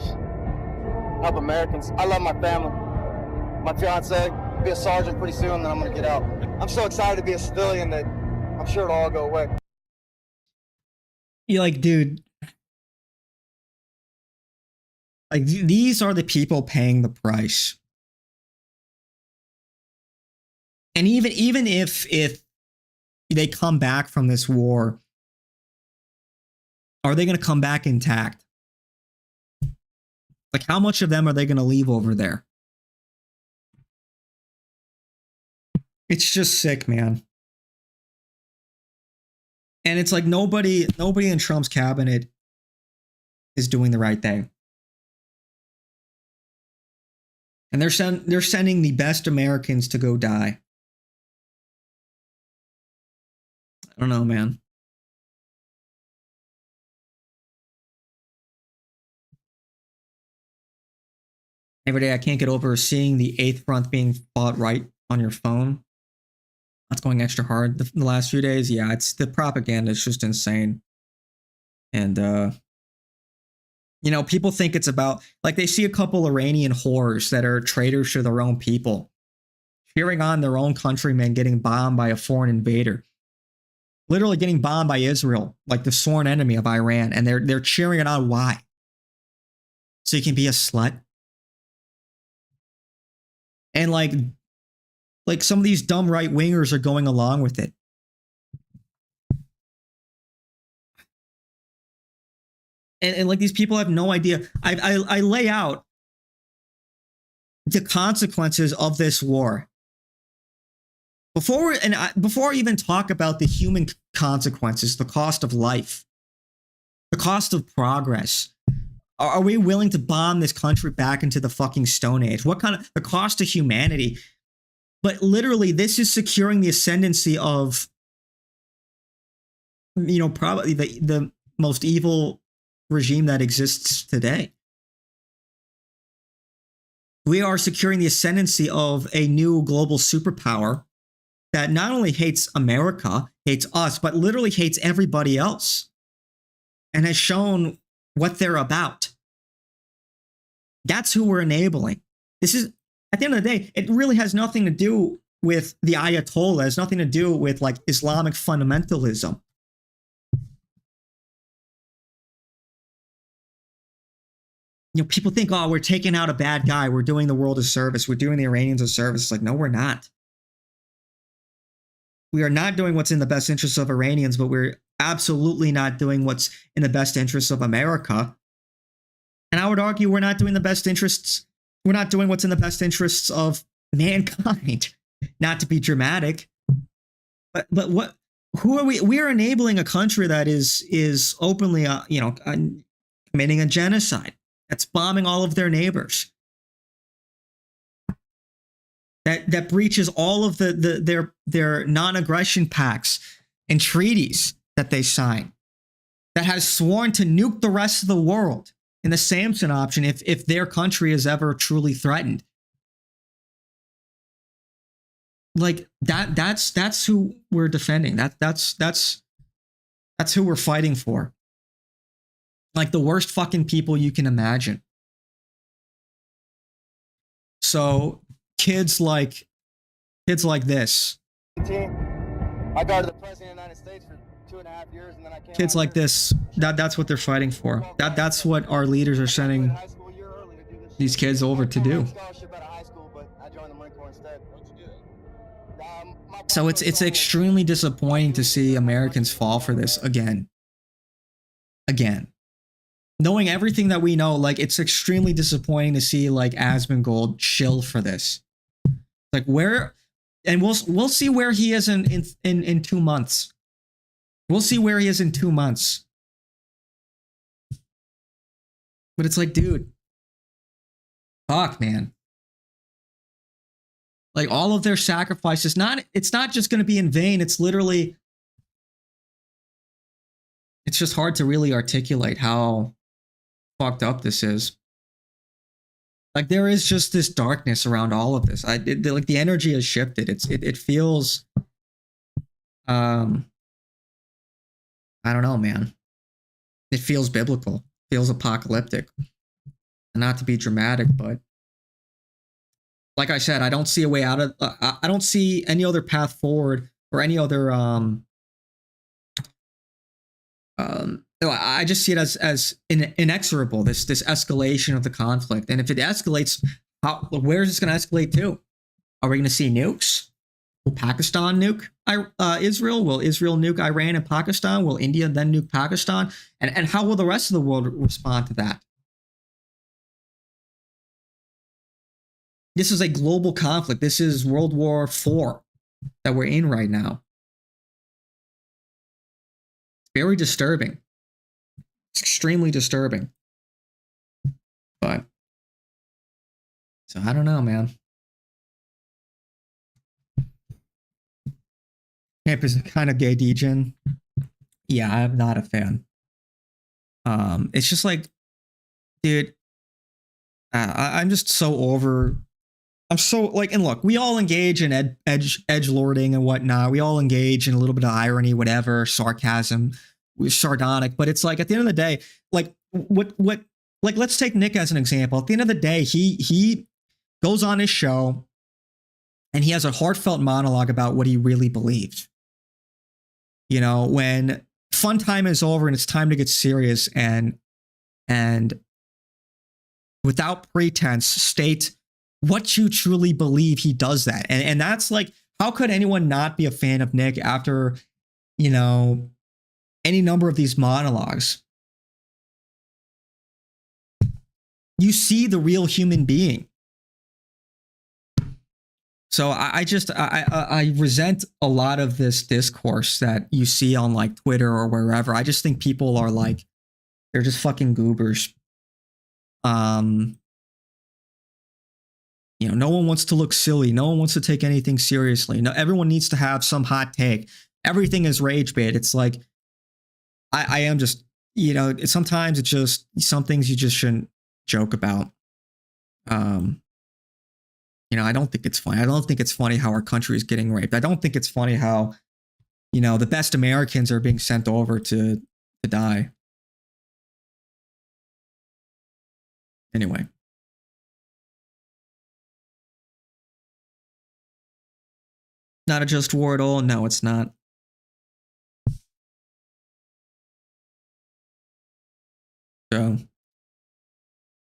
help Americans. I love my family. My fiance, be a sergeant pretty soon, then I'm gonna get out. I'm so excited to be a civilian that I'm sure it'll all go away. You're like, dude, like these are the people paying the price. And even if they come back from this war, are they going to come back intact? Like, how much of them are they going to leave over there? It's just sick, man. And it's like nobody in Trump's cabinet is doing the right thing. And they're sending the best Americans to go die. I don't know, man. Every day I can't get over seeing the 8th front being fought right on your phone. That's going extra hard the last few days. Yeah, it's the propaganda is just insane. And people think it's about, like, they see a couple Iranian whores that are traitors to their own people, cheering on their own countrymen getting bombed by a foreign invader. Literally getting bombed by Israel, like the sworn enemy of Iran, and they're cheering it on. Why? So you can be a slut? And like some of these dumb right wingers are going along with it. And like these people have no idea. I lay out the consequences of this war. Before I even talk about the human consequences, the cost of life, the cost of progress. Are we willing to bomb this country back into the fucking Stone Age? What kind of the cost of humanity? But literally, this is securing the ascendancy of probably the most evil regime that exists today. We are securing the ascendancy of a new global superpower that not only hates America, hates us, but literally hates everybody else and has shown what they're about. That's who we're enabling. This is, at the end of the day, it really has nothing to do with the Ayatollah. It has nothing to do with like Islamic fundamentalism. People think, oh, we're taking out a bad guy. We're doing the world a service. We're doing the Iranians a service. It's like, no, we're not. We are not doing what's in the best interests of Iranians, but we're absolutely not doing what's in the best interests of America. And I would argue we're not doing the best interests. We're not doing what's in the best interests of mankind. Not to be dramatic, but what? Who are we? We are enabling a country that is openly, committing a genocide. That's bombing all of their neighbors. That breaches all of their non-aggression pacts and treaties that they sign. That has sworn to nuke the rest of the world in the Samson option if their country is ever truly threatened. Like that's who we're defending. That's who we're fighting for. Like the worst fucking people you can imagine. So kids like this. I guarded the president of the United States for 2.5 years, and then I came. Kids like this. That's what they're fighting for. That's what our leaders are sending these kids over to do. So it's extremely disappointing to see Americans fall for this again. Knowing everything that we know, like it's extremely disappointing to see like Asmongold shill for this. Like where, and we'll see where he is in 2 months. We'll see where he is in 2 months. But it's like, dude, fuck, man. Like all of their sacrifices, it's not just going to be in vain. It's literally, it's just hard to really articulate how fucked up this is. Like there is just this darkness around all of this. Like the energy has shifted. It feels, I don't know, man. It feels biblical. It feels apocalyptic. And not to be dramatic, but like I said, I don't see a way out of. I don't see any other path forward or any other. I just see it as inexorable. This escalation of the conflict, and if it escalates, where is this going to escalate to? Are we going to see nukes? Will Pakistan nuke Israel? Will Israel nuke Iran and Pakistan? Will India then nuke Pakistan? And how will the rest of the world respond to that? This is a global conflict. This is World War IV that we're in right now. It's very disturbing. It's extremely disturbing. But, so I don't know, man. Camp is kind of gay degen. Yeah, I'm not a fan. It's just like, dude, I'm just so over. I'm so like, and look, we all engage in edge lording and whatnot. We all engage in a little bit of irony, whatever, sarcasm. We're sardonic, but it's like at the end of the day, like what, like let's take Nick as an example. At the end of the day, he goes on his show and he has a heartfelt monologue about what he really believed. You know, when fun time is over and it's time to get serious and without pretense state what you truly believe, he does that. And that's like, how could anyone not be a fan of Nick after, you know, any number of these monologues? You see the real human being. So I resent a lot of this discourse that you see on like Twitter or wherever. I just think people are like, they're just fucking goobers. You know, no one wants to look silly. No one wants to take anything seriously. No, everyone needs to have some hot take. Everything is rage bait. It's like, I am just, sometimes it's just some things you just shouldn't joke about. I don't think it's funny. I don't think it's funny how our country is getting raped. I don't think it's funny how, the best Americans are being sent over to die. Anyway. Not a just war at all? No, it's not. So,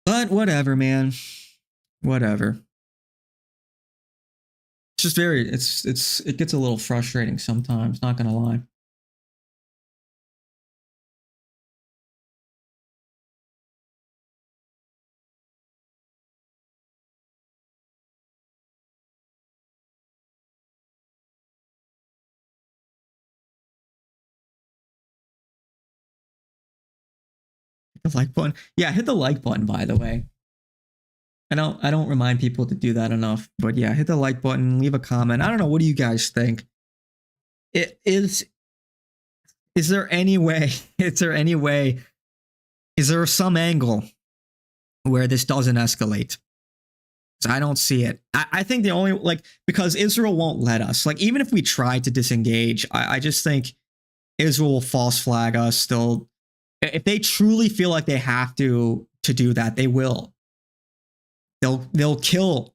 but whatever, man. Whatever. It's just it gets a little frustrating sometimes, not gonna lie. The like button. Yeah, hit the like button, by the way. I don't remind people to do that enough, but yeah, hit the like button, leave a comment. I don't know, what do you guys think? Is there any way, is there some angle where this doesn't escalate? I don't see it. I think the only, because Israel won't let us. Even if we try to disengage, I just think Israel will false flag us still. If they truly feel like they have to do that, they will. They'll kill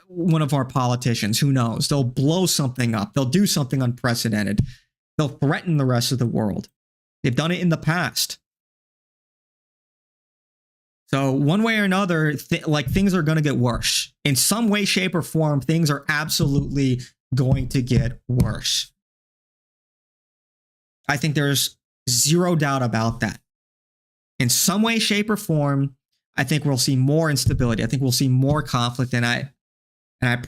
one of our politicians. Who knows? They'll blow something up. They'll do something unprecedented. They'll threaten the rest of the world. They've done it in the past. So one way or another, things are going to get worse. In some way, shape, or form, things are absolutely going to get worse. I think there's zero doubt about that. In some way, shape, or form, I think we'll see more instability. I think we'll see more conflict. And I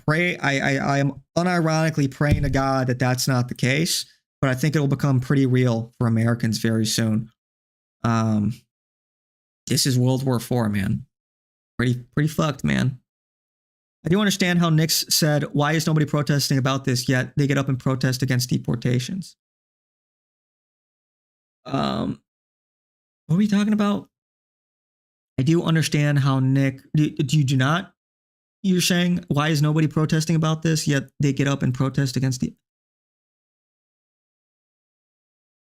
pray, I am unironically praying to God that that's not the case. But I think it'll become pretty real for Americans very soon. This is World War IV, man. Pretty fucked, man. I do understand how Nick said, why is nobody protesting about this yet? They get up and protest against deportations. What are we talking about? I do understand how Nick, do not, you're saying, why is nobody protesting about this yet they get up and protest against the,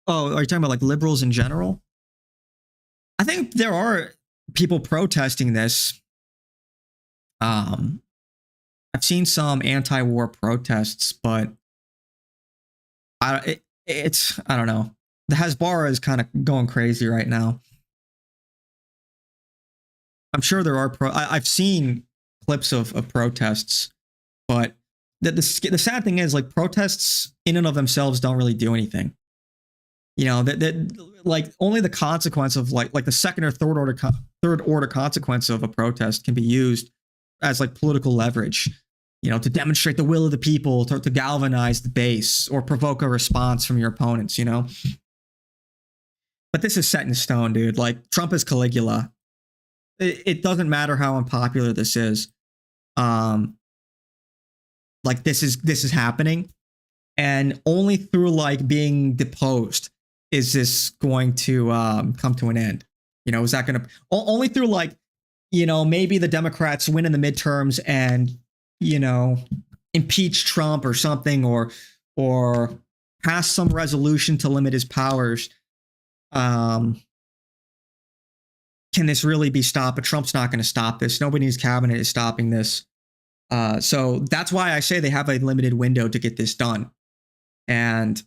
oh, are you talking about liberals in general? I think there are people protesting this. I've seen some anti-war protests, but I don't know. The Hezbollah is kind of going crazy right now. I'm sure there are I've seen clips of protests, but the sad thing is, protests in and of themselves don't really do anything. That only the consequence of the second or third order consequence of a protest can be used as political leverage, to demonstrate the will of the people, to galvanize the base or provoke a response from your opponents, But this is set in stone, dude. Trump is Caligula. It doesn't matter how unpopular this is. This is happening, and only through being deposed is this going to come to an end. Is that going to only through maybe the Democrats win in the midterms and impeach Trump or something, or pass some resolution to limit his powers. Can this really be stopped? But Trump's not going to stop this. Nobody in his cabinet is stopping this. So that's why I say they have a limited window to get this done. And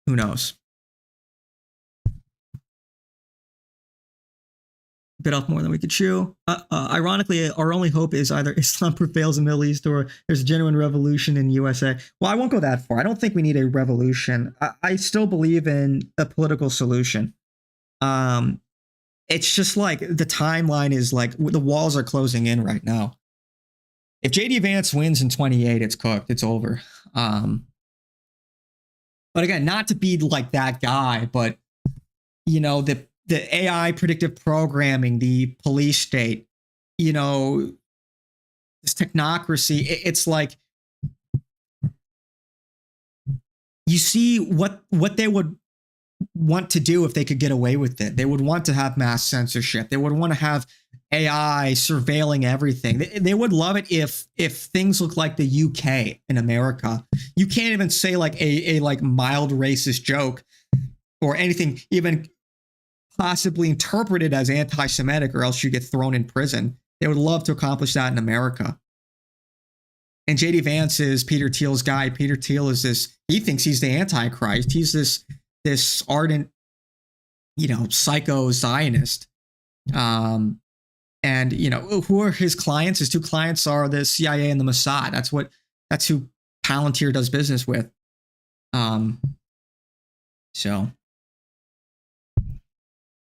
who knows? Bit off more than we could chew. Ironically, our only hope is either Islam prevails in the Middle East or there's a genuine revolution in USA. Well, I won't go that far. I don't think we need a revolution. I still believe in a political solution. It's just the timeline is the walls are closing in right now. If JD Vance wins in 28, it's cooked. It's over. But again, not to be that guy, but the AI predictive programming, the police state, this technocracy, it's you see what they would want to do if they could get away with it. They would want to have mass censorship. They would want to have AI surveilling everything. They would love it if things look like the UK in America. You can't even say like a like mild racist joke or anything even possibly interpreted as anti-Semitic, or else you get thrown in prison. They would love to accomplish that in America. And JD Vance is Peter Thiel's guy. Peter Thiel is this, he thinks he's the Antichrist. He's this ardent, psycho Zionist. And, who are his clients? His two clients are the CIA and the Mossad. That's who Palantir does business with.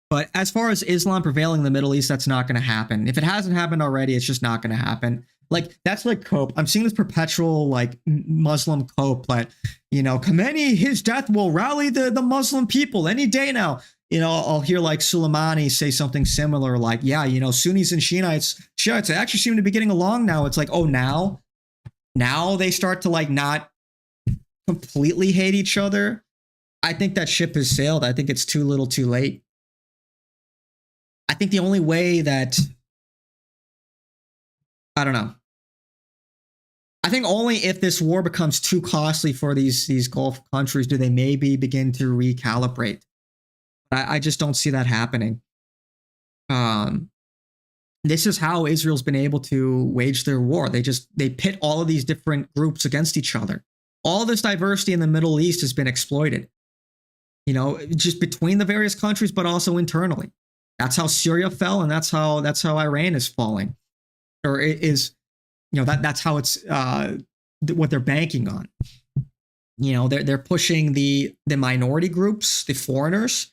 But as far as Islam prevailing in the Middle East, that's not going to happen. If it hasn't happened already, it's just not going to happen. Like, that's like cope. I'm seeing this perpetual like Muslim cope, but Khomeini, his death will rally the Muslim people any day now. I'll hear like Soleimani say something similar, like, yeah, Sunnis and Shiites actually seem to be getting along now. It's like, oh, now they start to like not completely hate each other. I think that ship has sailed. I think it's too little too late. I think the only way that, I don't know. I think only if this war becomes too costly for these Gulf countries do they maybe begin to recalibrate. I just don't see that happening. This is how Israel's been able to wage their war. They pit all of these different groups against each other. All this diversity in the Middle East has been exploited. Just between the various countries, but also internally. That's how Syria fell, and that's how Iran is falling, or it is. That's how it's what they're banking on. They're pushing the minority groups, the foreigners,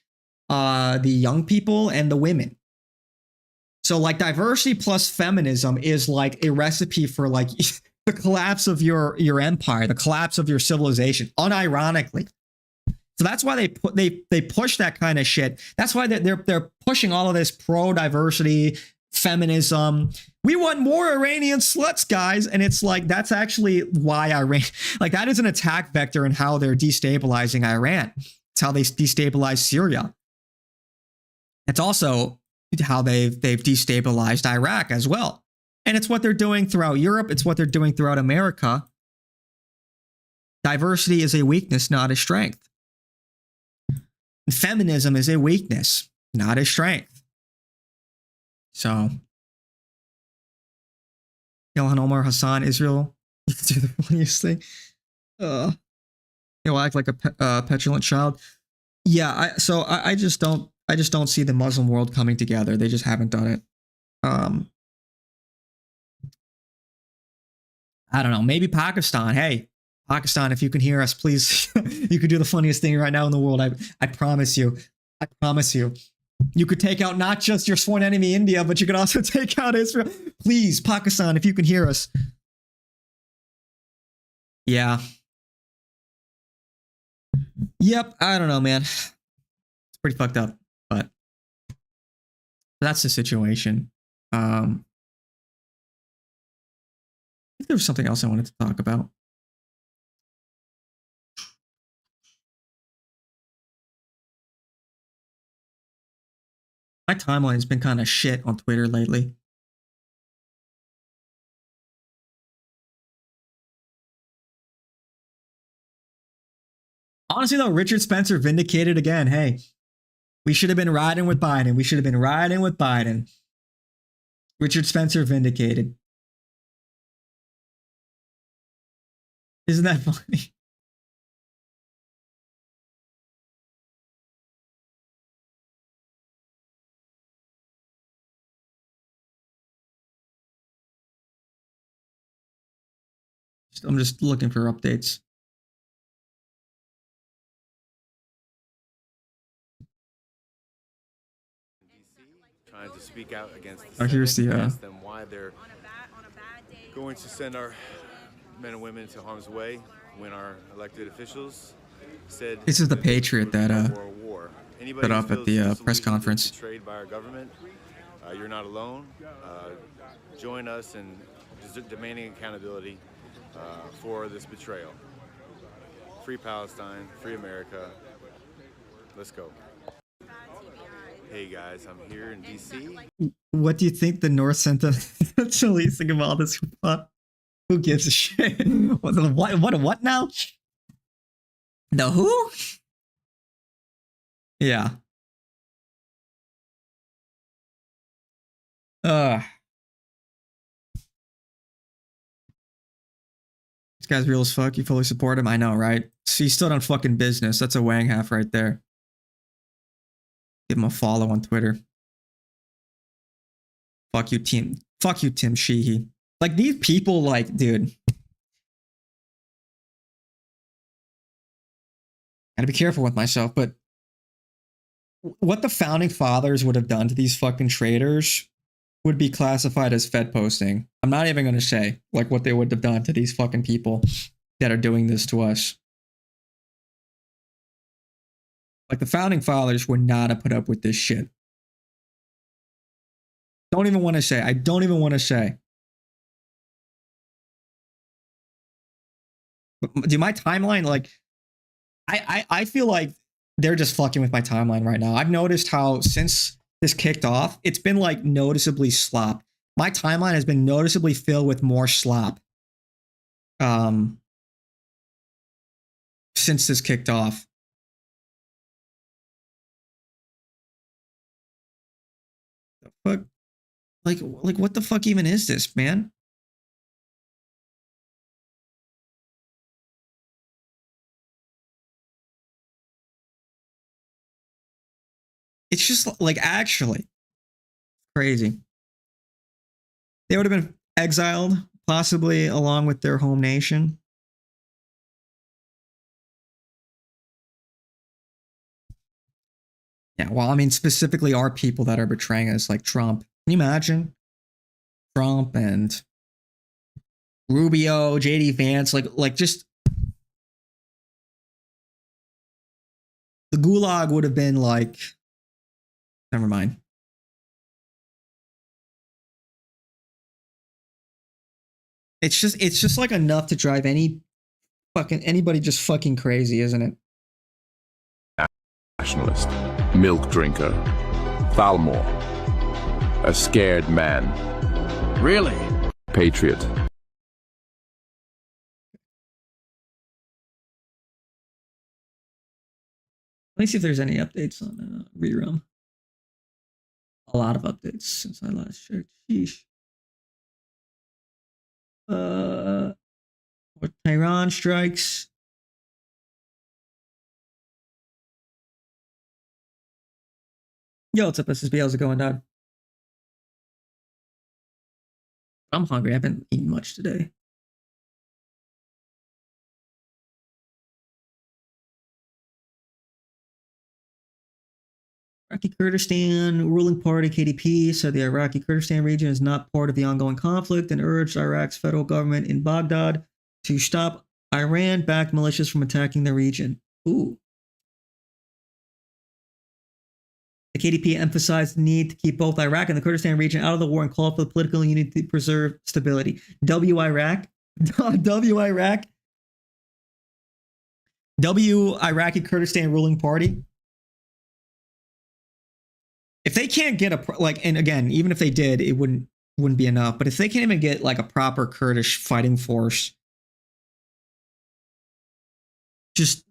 the young people, and the women. So like diversity plus feminism is like a recipe for like the collapse of your empire, the collapse of your civilization, unironically. So that's why they push that kind of shit. That's why they're pushing all of this pro-diversity, feminism. We want more Iranian sluts, guys. And it's like, that's actually why Iran, like that is an attack vector in how they're destabilizing Iran. It's how they destabilize Syria. It's also how they've destabilized Iraq as well. And it's what they're doing throughout Europe. It's what they're doing throughout America. Diversity is a weakness, not a strength. Feminism is a weakness, not a strength. So, Ilhan Omar Hassan, Israel, you can do the funniest thing. You'll act like a petulant child. Yeah, I just don't see the Muslim world coming together. They just haven't done it. I don't know. Maybe Pakistan. Hey, Pakistan, if you can hear us, please, you could do the funniest thing right now in the world. I promise you. I promise you. You could take out not just your sworn enemy, India, but you could also take out Israel. Please, Pakistan, if you can hear us. Yeah. Yep. I don't know, man. It's pretty fucked up, but that's the situation. I think there was something else I wanted to talk about. My timeline has been kind of shit on Twitter lately. Honestly, though, Richard Spencer vindicated again. Hey, we should have been riding with Biden. We should have been riding with Biden. Richard Spencer vindicated. Isn't that funny? I'm just looking for updates. Trying to speak out against Oh, here's the them why they're going to send our men and women to harm's way when our elected officials said this is the Patriot that war. put up at the press conference. Betrayed by our government. You're not alone. Join us in demanding accountability for this betrayal. Free Palestine, free America. Let's go. Hey guys, I'm here in DC. What do you think the North sent us releasing of all this? Who gives a shit? What now? The who? Yeah. This guy's real as fuck. You fully support him? I know, right? See, he's still on fucking business. That's a Wang half right there. Give him a follow on Twitter. Fuck you, Tim. Fuck you, Tim Sheehy. Like, these people, like, dude. Gotta be careful with myself, but what the founding fathers would have done to these fucking traitors would be classified as Fed posting. I'm not even going to say like what they would have done to these fucking people that are doing this to us. Like, the founding fathers would not have put up with this shit. Don't even want to say. I don't even want to say. But do my timeline, like, I feel like they're just fucking with my timeline right now. I've noticed how since this kicked off, it's been like noticeably slop. My timeline has been noticeably filled with more slop. Since this kicked off. The fuck? Like what the fuck even is this, man? It's just like, actually crazy. They would have been exiled, possibly along with their home nation. Yeah, well, I mean, specifically our people that are betraying us, like Trump. Can you imagine? Trump and Rubio, JD Vance, like just the gulag would have been like, never mind. It's just like enough to drive anybody just fucking crazy, isn't it? Nationalist, milk drinker, Thalmor, a scared man. Really? Patriot. Let me see if there's any updates on Rerum. A lot of updates since I last checked. Sheesh. What Tehran strikes. Yo, what's up, SSB? How's it going, dog? I'm hungry. I haven't eaten much today. Iraqi Kurdistan ruling party KDP said the Iraqi Kurdistan region is not part of the ongoing conflict and urged Iraq's federal government in Baghdad to stop Iran-backed militias from attacking the region. Ooh. The KDP emphasized the need to keep both Iraq and the Kurdistan region out of the war and called for the political unity to preserve stability. W-Iraq? W-Iraq? W-Iraqi Kurdistan ruling party? If they can't get and again, even if they did, it wouldn't be enough. But if they can't even get like a proper Kurdish fighting force, just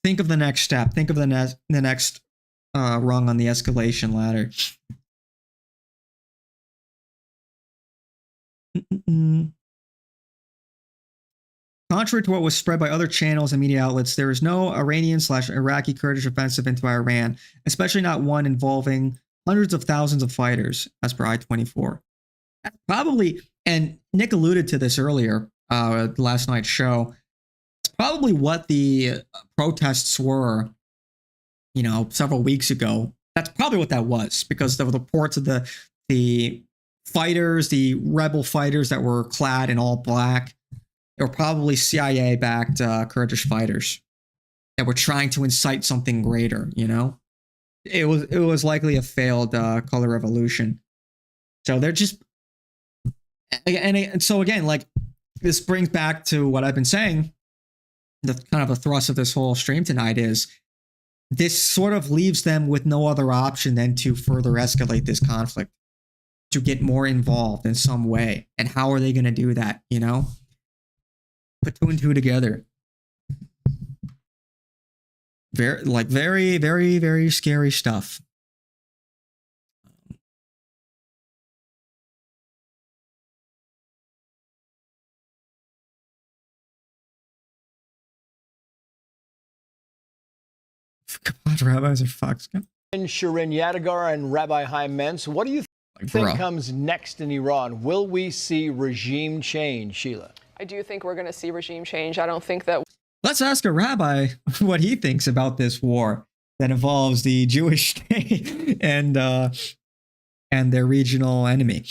think of the next step. Think of the next rung on the escalation ladder. Contrary to what was spread by other channels and media outlets, there is no Iranian/Iraqi Kurdish offensive into Iran, especially not one involving hundreds of thousands of fighters, as per I-24. That's probably, and Nick alluded to this earlier, last night's show, it's probably what the protests were, several weeks ago. That's probably what that was, because the reports of the fighters, the rebel fighters that were clad in all black, they were probably CIA-backed Kurdish fighters that were trying to incite something greater, It was likely a failed color revolution. So they're just, and so again, like, this brings back to what I've been saying. The kind of a thrust of this whole stream tonight is this sort of leaves them with no other option than to further escalate this conflict, to get more involved in some way. And how are they going to do that? You know, put two and two together. Very, very scary stuff. Rabbis are fucks. Shirin Yadigar and Rabbi Chaim Mentz, what do you think comes next in Iran? Will we see regime change, Sheila? I do think we're going to see regime change. I don't think that. Let's ask a rabbi what he thinks about this war that involves the Jewish state and their regional enemy.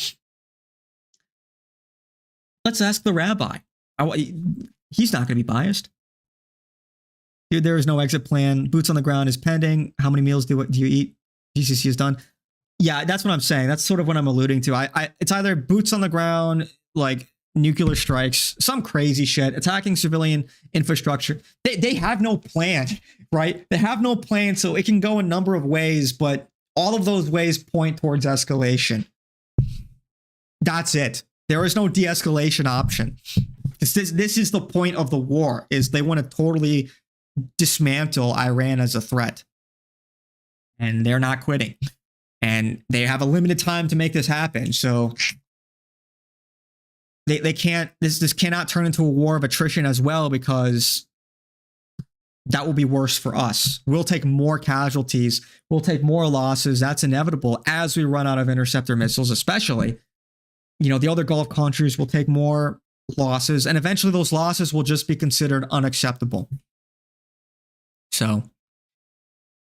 Let's ask the rabbi. He's not going to be biased. Dude, there is no exit plan. Boots on the ground is pending. How many meals do you eat? GCC is done. Yeah, that's what I'm saying. That's sort of what I'm alluding to. It's either boots on the ground, like nuclear strikes, some crazy shit, attacking civilian infrastructure. They have no plan, right? They have no plan, so it can go a number of ways, but all of those ways point towards escalation. That's it. There is no de-escalation option. This is the point of the war, is they want to totally dismantle Iran as a threat. And they're not quitting. And they have a limited time to make this happen. So they can't, this cannot turn into a war of attrition as well, because that will be worse for us. We'll take more casualties. We'll take more losses. That's inevitable as we run out of interceptor missiles, especially. You know, the other Gulf countries will take more losses, and eventually those losses will just be considered unacceptable. So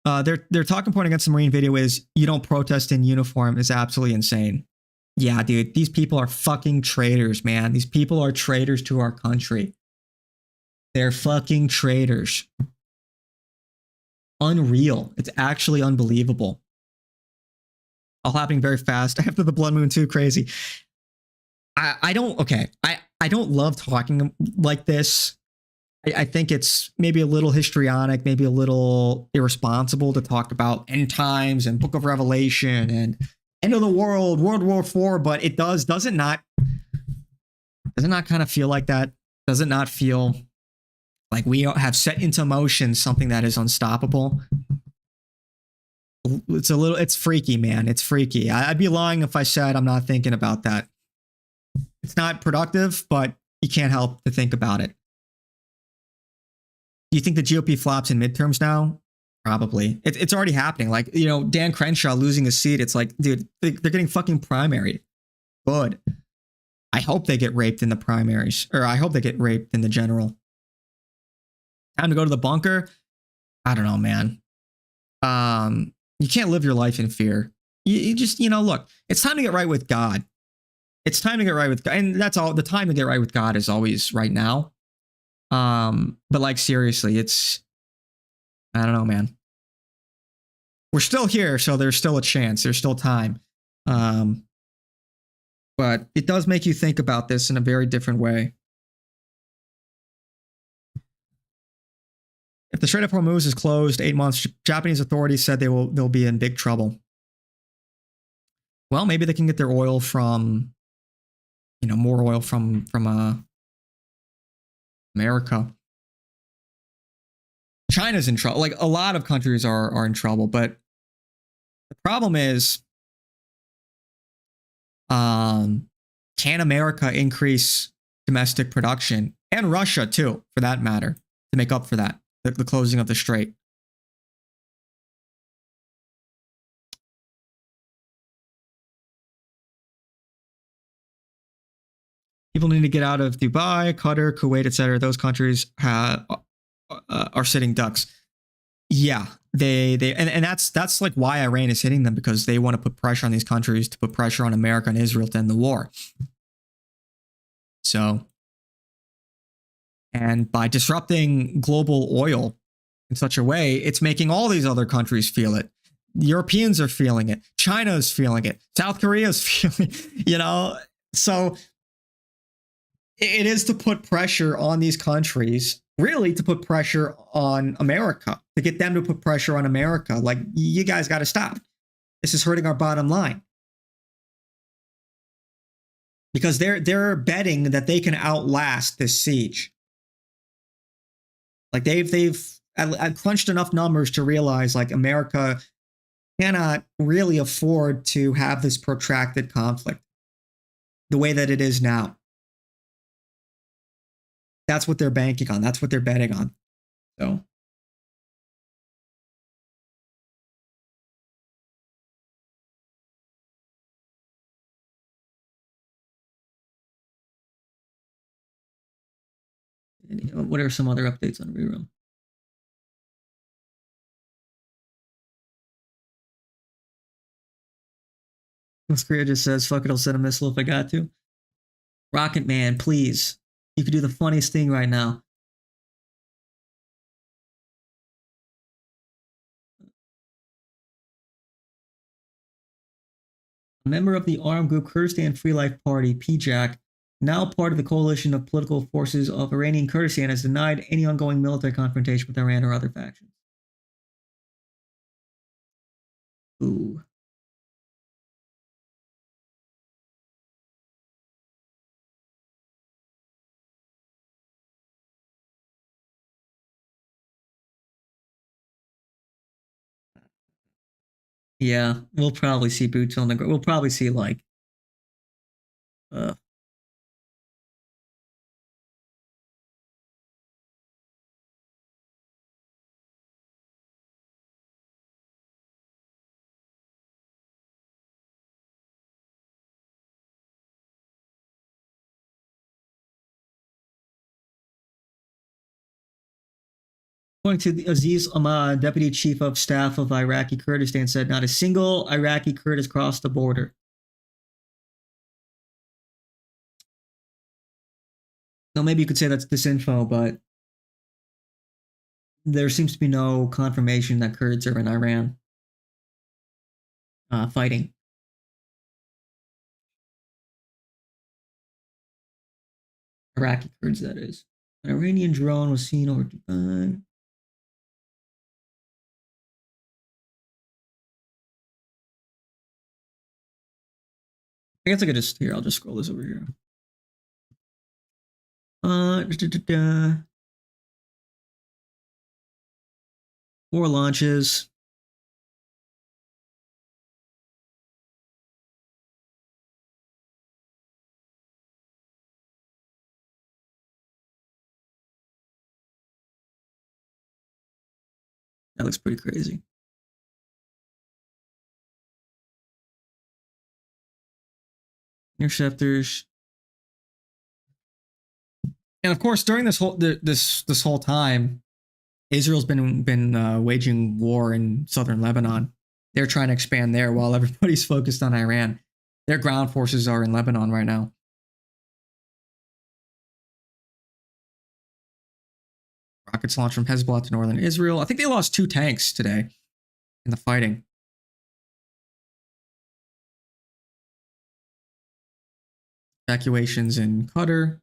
their talking point against the Marine video is, you don't protest in uniform is absolutely insane. Yeah, dude, these people are fucking traitors, man. These people are traitors to our country. They're fucking traitors. Unreal. It's actually unbelievable. All happening very fast after the blood moon too. Crazy. I don't love talking like this. I think it's maybe a little histrionic, maybe a little irresponsible to talk about end times and Book of Revelation and end of the world, World War IV, but it does it not kind of feel like that? Does it not feel like we have set into motion something that is unstoppable? It's freaky, man. It's freaky. I'd be lying if I said I'm not thinking about that. It's not productive, but you can't help to think about it. Do you think the GOP flops in midterms now? Probably. It's already happening. Like, you know, Dan Crenshaw losing his seat. It's like, dude, they're getting fucking primaried. Good. I hope they get raped in the primaries. Or I hope they get raped in the general. Time to go to the bunker? I don't know, man. You can't live your life in fear. You just, you know, look, it's time to get right with God. It's time to get right with God. And that's all. The time to get right with God is always right now. But like, seriously, I don't know, man. We're still here, so there's still a chance. There's still time. But it does make you think about this in a very different way. If the Strait of Hormuz is closed 8 months, Japanese authorities said they'll be in big trouble. Well, maybe they can get their oil from, you know, more oil from America. China's in trouble. Like, a lot of countries are in trouble, but the problem is, can America increase domestic production, and Russia too, for that matter, to make up for that, the closing of the strait? People need to get out of Dubai, Qatar, Kuwait, etc. Those countries are sitting ducks. Yeah, and that's like why Iran is hitting them, because they want to put pressure on these countries, to put pressure on America and Israel to end the war. So, and by disrupting global oil in such a way, it's making all these other countries feel it. Europeans are feeling it. China is feeling it. South Korea is feeling it, you know? So it is to put pressure on these countries really to put pressure on America, to get them to put pressure on America. Like, you guys got to stop. This is hurting our bottom line. Because they're betting that they can outlast this siege. Like, I've crunched enough numbers to realize, like, America cannot really afford to have this protracted conflict the way that it is now. That's what they're banking on. That's what they're betting on. So. What are some other updates on Reroom? North Korea just says, fuck it, I'll send a missile if I got to. Rocket Man, please. You could do the funniest thing right now. A member of the armed group Kurdistan Free Life Party, PJAK, now part of the coalition of political forces of Iranian Kurdistan, has denied any ongoing military confrontation with Iran or other factions. Ooh. Yeah, we'll probably see boots on the ground. We'll probably see, like, according to the Aziz Ahmad, deputy chief of staff of Iraqi Kurdistan, said not a single Iraqi Kurd has crossed the border. Now, maybe you could say that's disinfo, but there seems to be no confirmation that Kurds are in Iran fighting. Iraqi Kurds, that is. An Iranian drone was seen over Dubai. I guess I could just, here, I'll just scroll this over here. More launches. That looks pretty crazy. Interceptors. And of course, during this whole time, Israel's been waging war in southern Lebanon. They're trying to expand there while everybody's focused on Iran. Their ground forces are in Lebanon right now. Rockets launched from Hezbollah to northern Israel. I think they lost 2 tanks today in the fighting. Evacuations in Qatar.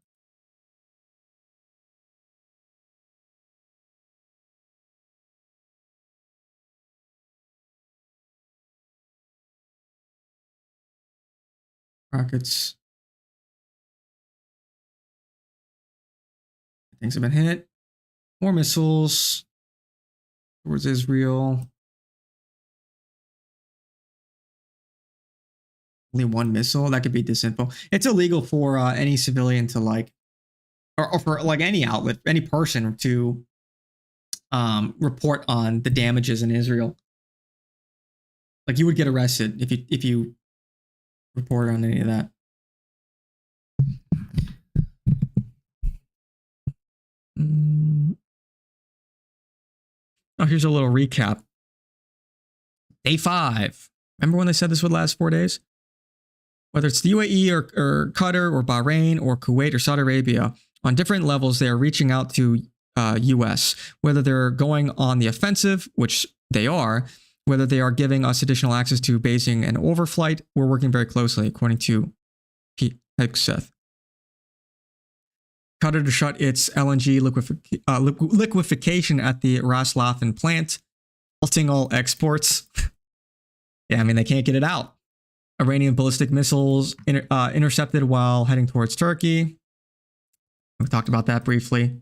Rockets. Things have been hit. More missiles towards Israel. Only 1 missile. That could be disinfo. It's illegal for any civilian to, like, or for, like, any outlet, any person to report on the damages in Israel. Like, you would get arrested if you report on any of that. Oh, here's a little recap. Day 5. Remember when they said this would last 4 days? Whether it's the UAE or Qatar or Bahrain or Kuwait or Saudi Arabia, on different levels, they are reaching out to US, whether they're going on the offensive, which they are, whether they are giving us additional access to basing and overflight. We're working very closely, according to Pete Hegseth. Qatar to shut its LNG liquefaction at the Ras Laffan plant, halting all exports. Yeah, I mean, they can't get it out. Iranian ballistic missiles intercepted while heading towards Turkey. We talked about that briefly.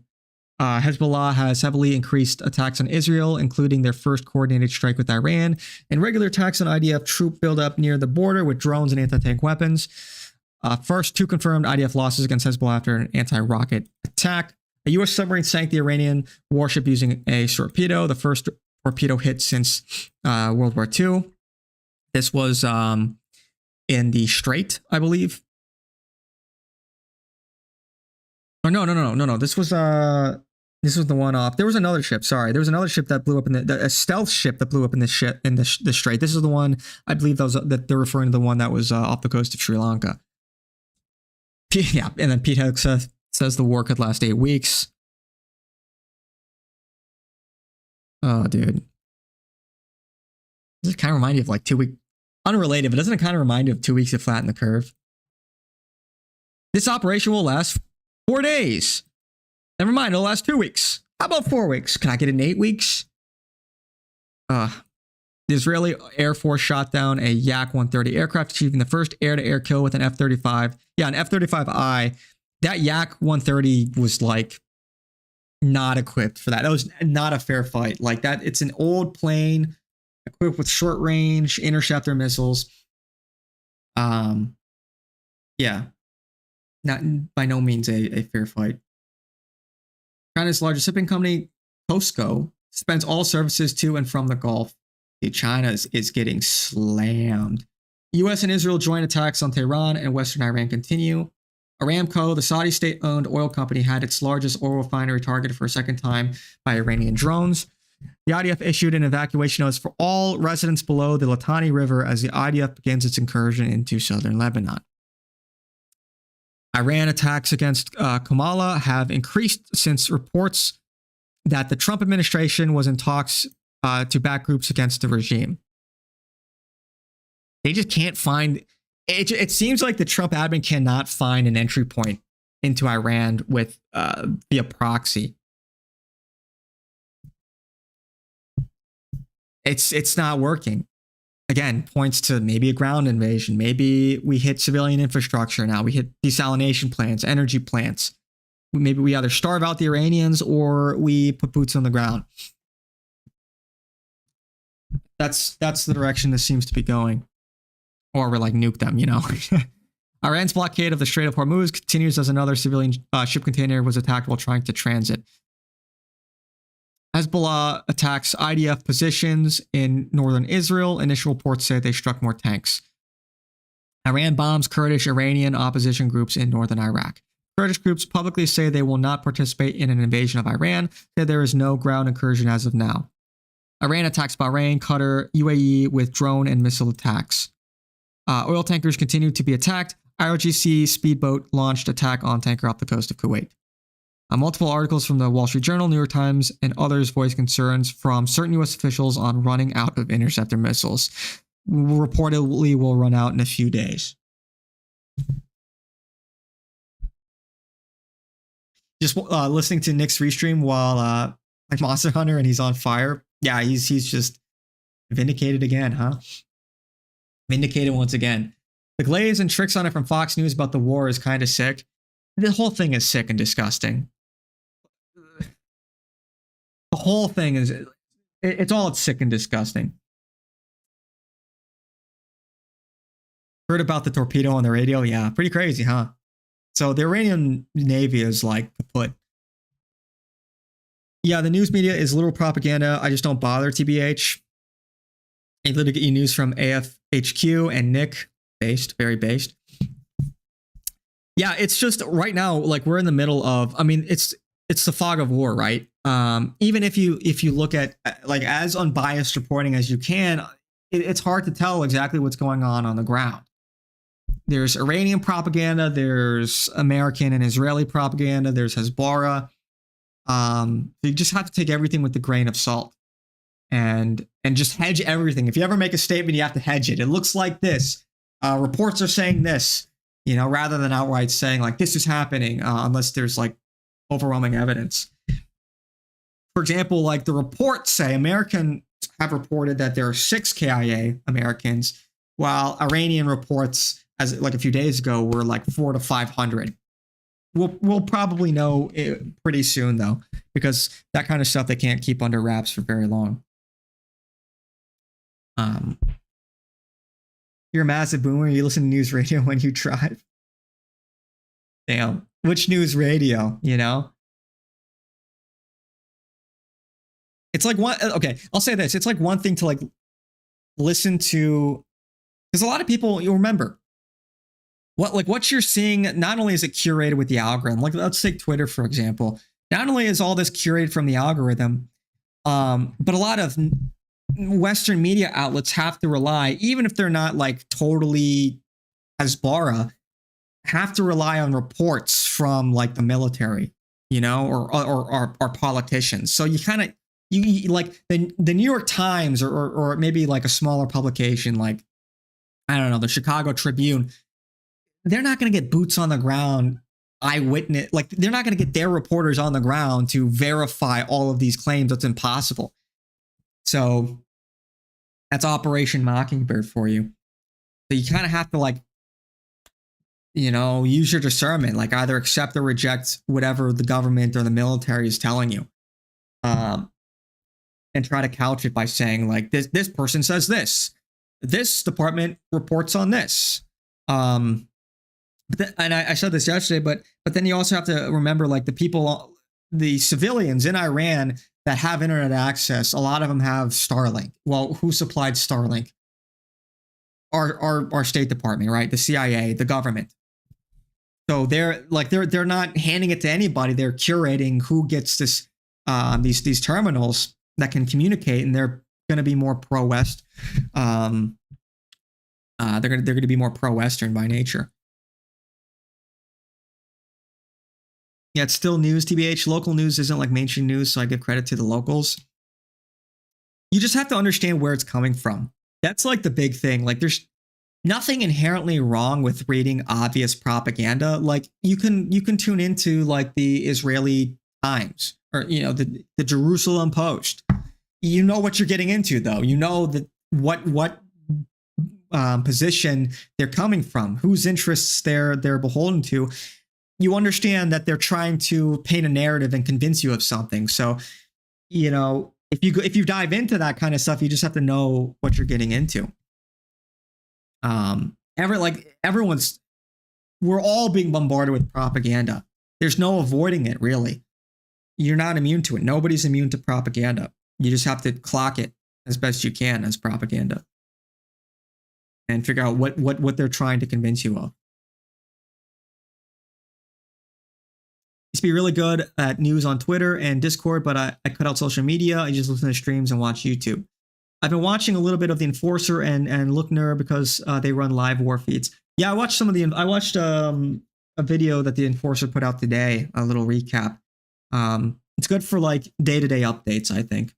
Hezbollah has heavily increased attacks on Israel, including their first coordinated strike with Iran, and regular attacks on IDF troop buildup near the border with drones and anti-tank weapons. First, 2 confirmed IDF losses against Hezbollah after an anti-rocket attack. A U.S. submarine sank the Iranian warship using a torpedo, the first torpedo hit since World War II. This was in the Strait, I believe. Oh, no. This was the one off. There was another ship. Sorry, there was another ship that blew up in a stealth ship that blew up in the Strait. This is the one I believe that they're referring to the one that was off the coast of Sri Lanka. Yeah, and then Pete Hegseth says the war could last 8 weeks. Oh, dude. Does it kind of remind you of like 2 weeks? Unrelated, but doesn't it kind of remind you of 2 weeks to flatten the curve? This operation will last 4 days. Never mind, it'll last 2 weeks. How about 4 weeks? Can I get it in 8 weeks? The Israeli Air Force shot down a Yak-130 aircraft, achieving the first air-to-air kill with an F-35. Yeah, an F-35I. That Yak-130 was like not equipped for that. That was not a fair fight. Like that, it's an old plane equipped with short-range interceptor missiles. Yeah, not by no means a fair fight. China's largest shipping company, COSCO, suspends all services to and from the Gulf. China is getting slammed. U.S. and Israel joint attacks on Tehran and Western Iran continue. Aramco, the Saudi state-owned oil company, had its largest oil refinery targeted for a second time by Iranian drones. The IDF issued an evacuation notice for all residents below the Litani River as the IDF begins its incursion into southern Lebanon. Iran attacks against Kamala have increased since reports that the Trump administration was in talks to back groups against the regime. They just can't find it. It seems like the Trump admin cannot find an entry point into Iran with via proxy. It's not working. Again, points to maybe a ground invasion. Maybe we hit civilian infrastructure now. We hit desalination plants, energy plants. Maybe we either starve out the Iranians or we put boots on the ground. That's the direction this seems to be going. Or we're like nuke them, you know. Iran's blockade of the Strait of Hormuz continues as another civilian ship container was attacked while trying to transit. Hezbollah attacks IDF positions in northern Israel. Initial reports say they struck more tanks. Iran bombs Kurdish Iranian opposition groups in northern Iraq. Kurdish groups publicly say they will not participate in an invasion of Iran, say there is no ground incursion as of now. Iran attacks Bahrain, Qatar, UAE with drone and missile attacks. Oil tankers continue to be attacked. IRGC speedboat launched attack on tanker off the coast of Kuwait. Multiple articles from the Wall Street Journal, New York Times, and others voice concerns from certain U.S. officials on running out of interceptor missiles. Reportedly will run out in a few days. Just listening to Nick's restream while like Monster Hunter and he's on fire. Yeah, he's just vindicated again, huh? Vindicated once again. The glaze and tricks on it from Fox News about the war is kind of sick. The whole thing is sick and disgusting. The whole thing is, it's sick and disgusting. Heard about the torpedo on the radio? Yeah, pretty crazy, huh? So the Iranian Navy is like kaput. Yeah, the news media is literal propaganda. I just don't bother, TBH. A little get you news from AFHQ and Nick. Very based. Yeah, it's just right now, like we're in the middle of, I mean, it's the fog of war, right? Even if you look at like as unbiased reporting as you can, it's hard to tell exactly what's going on the ground. There's Iranian propaganda, there's American and Israeli propaganda, there's Hezbollah. You just have to take everything with a grain of salt and just hedge everything. If you ever make a statement, you have to hedge it. It looks like this. Reports are saying this, you know, rather than outright saying like this is happening, unless there's like overwhelming evidence. For example, like the reports say, Americans have reported that there are 6 KIA Americans, while Iranian reports, as like a few days ago, were like 400 to 500. We'll probably know it pretty soon, though, because that kind of stuff they can't keep under wraps for very long. You're a massive boomer. You listen to news radio when you drive. Damn. Which news radio, you know? It's like one, okay, I'll say this. It's like one thing to like listen to, because a lot of people, you'll remember, what you're seeing, not only is it curated with the algorithm, like let's take Twitter, for example. Not only is all this curated from the algorithm, but a lot of Western media outlets have to rely, even if they're not like totally Hasbara, have to rely on reports from like the military, you know, or politicians. So you kind of, you like the New York Times or maybe like a smaller publication like, I don't know, the Chicago Tribune. They're not going to get boots on the ground eyewitness, like they're not going to get their reporters on the ground to verify all of these claims. That's impossible. So that's Operation Mockingbird for you. So you kind of have to like, you know, use your discernment, like either accept or reject whatever the government or the military is telling you. And try to couch it by saying like this person says this department reports on this. But and I said this yesterday, but then you also have to remember like the civilians in Iran that have internet access, a lot of them have Starlink. Well, who supplied Starlink? Our State Department, right? The CIA, the government. So they're not handing it to anybody. They're curating who gets this these terminals that can communicate, and they're going to be more pro-West. They're going to be more pro-Western by nature. Yeah, it's still news, TBH. Local news isn't like mainstream news, so I give credit to the locals. You just have to understand where it's coming from. That's like the big thing. Like there's nothing inherently wrong with reading obvious propaganda. Like you can tune into like the Israeli Times or, you know, the Jerusalem Post. You know what you're getting into, though. You know that what position they're coming from, whose interests they're beholden to. You understand that they're trying to paint a narrative and convince you of something. So, you know, if you dive into that kind of stuff, you just have to know what you're getting into. We're all being bombarded with propaganda. There's no avoiding it, really. You're not immune to it. Nobody's immune to propaganda. You just have to clock it as best you can as propaganda and figure out what they're trying to convince you of. Used to be really good at news on Twitter and Discord, but I cut out social media. I just listen to streams and watch YouTube. I've been watching a little bit of the Enforcer and Lookner because they run live war feeds. Yeah, I watched I watched a video that the Enforcer put out today, a little recap. It's good for like day-to-day updates, I think.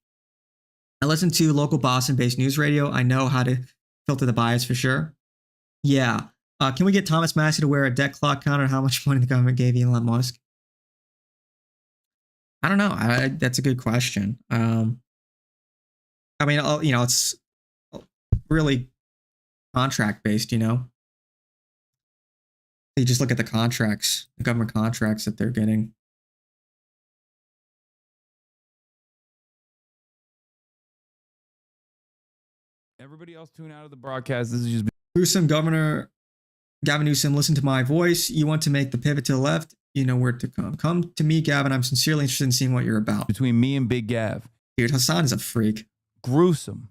I listen to local Boston-based news radio. I know how to filter the bias for sure. Yeah. Can we get Thomas Massey to wear a debt clock counter on how much money the government gave Elon Musk? I don't know. That's a good question. I mean, you know, it's really contract-based, you know? You just look at the contracts, the government contracts that they're getting. Everybody else tune out of the broadcast. This is just Newsom, Governor Gavin Newsom, listen to my voice. You want to make the pivot to the left? You know where to come. Come to me, Gavin. I'm sincerely interested in seeing what you're about. between me and Big Gav. Dude, Hassan is a freak. Gruesome.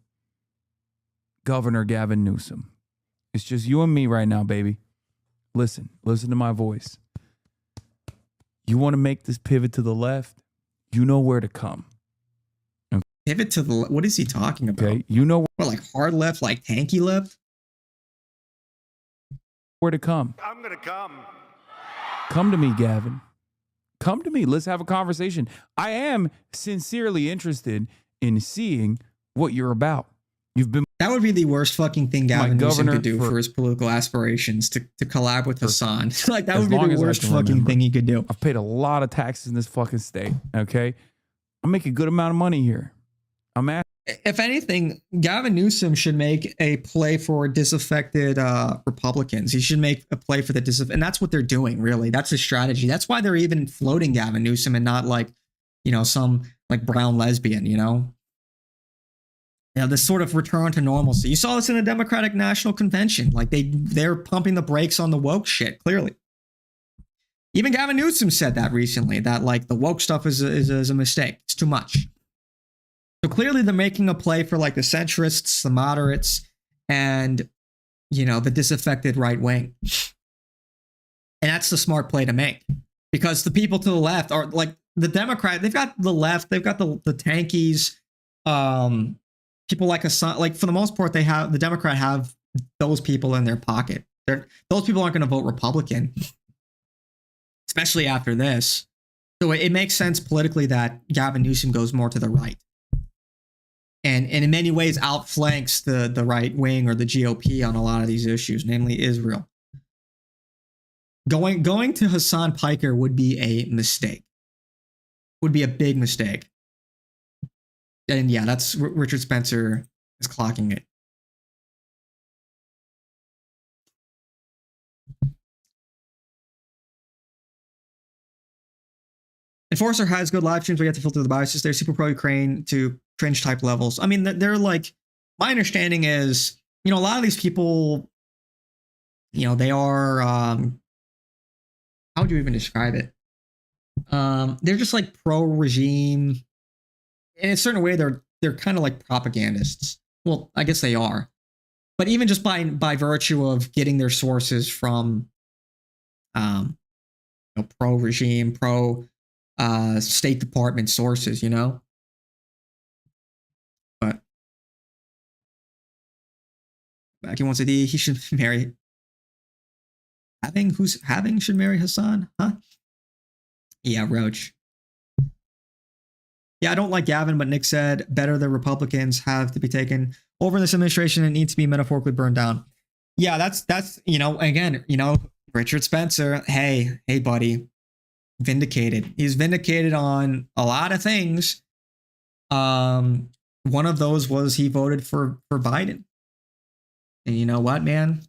Governor Gavin Newsom. It's just you and me right now, baby. Listen to my voice. You want to make this pivot to the left? You know where to come. Pivot to the left? What is he talking about? Okay, you know What, like hard left, like tanky left? where to come. I'm gonna come. Come to me, Gavin. Come to me. Let's have a conversation. I am sincerely interested in seeing what you're about. You've been That would be the worst fucking thing Gavin Newsom governor could do for his political aspirations, to collab with Hassan. Like, that as would be long the as I worst can fucking remember. thing he could do. I've paid a lot of taxes in this fucking state. Okay, I make a good amount of money here. I'm at. If anything, Gavin Newsom should make a play for disaffected Republicans. He should make a play for the and that's what they're doing, really. That's the strategy. That's why they're even floating Gavin Newsom and not like, you know, some like brown lesbian, you know? You know, this sort of return to normalcy. You saw this in the Democratic National Convention. Like, they're pumping the brakes on the woke shit, clearly. Even Gavin Newsom said that recently, that like the woke stuff is a mistake. It's too much. So clearly they're making a play for like the centrists, the moderates, and, you know, the disaffected right wing. And that's the smart play to make, because the people to the left are like the Democrat. They've got the left. They've got the tankies. People like Hassan, like for the most part, the Democrat have those people in their pocket. Those people aren't going to vote Republican, especially after this. So it makes sense politically that Gavin Newsom goes more to the right. And in many ways outflanks the right wing or the GOP on a lot of these issues, namely Israel. Going to Hassan Piker would be a mistake. Would be a big mistake. And yeah, that's Richard Spencer is clocking it. Enforcer has good live streams where you have to filter the biases. They're super pro Ukraine to cringe type levels. I mean, they're like, my understanding is, you know, a lot of these people, you know, they are, how would you even describe it? They're just like pro regime. In a certain way, they're kind of like propagandists. Well, I guess they are. But even just by virtue of getting their sources from you know, pro regime, pro State Department sources, you know? But back he wants he should marry having should marry Hassan, huh? Yeah, Roach. Yeah, I don't like Gavin, but Nick said better the Republicans have to be taken over in this administration and need to be metaphorically burned down. Yeah, that's you know, again, you know, Richard Spencer, hey buddy, vindicated. He's vindicated on a lot of things. One of those was he voted for Biden. And you know what, man?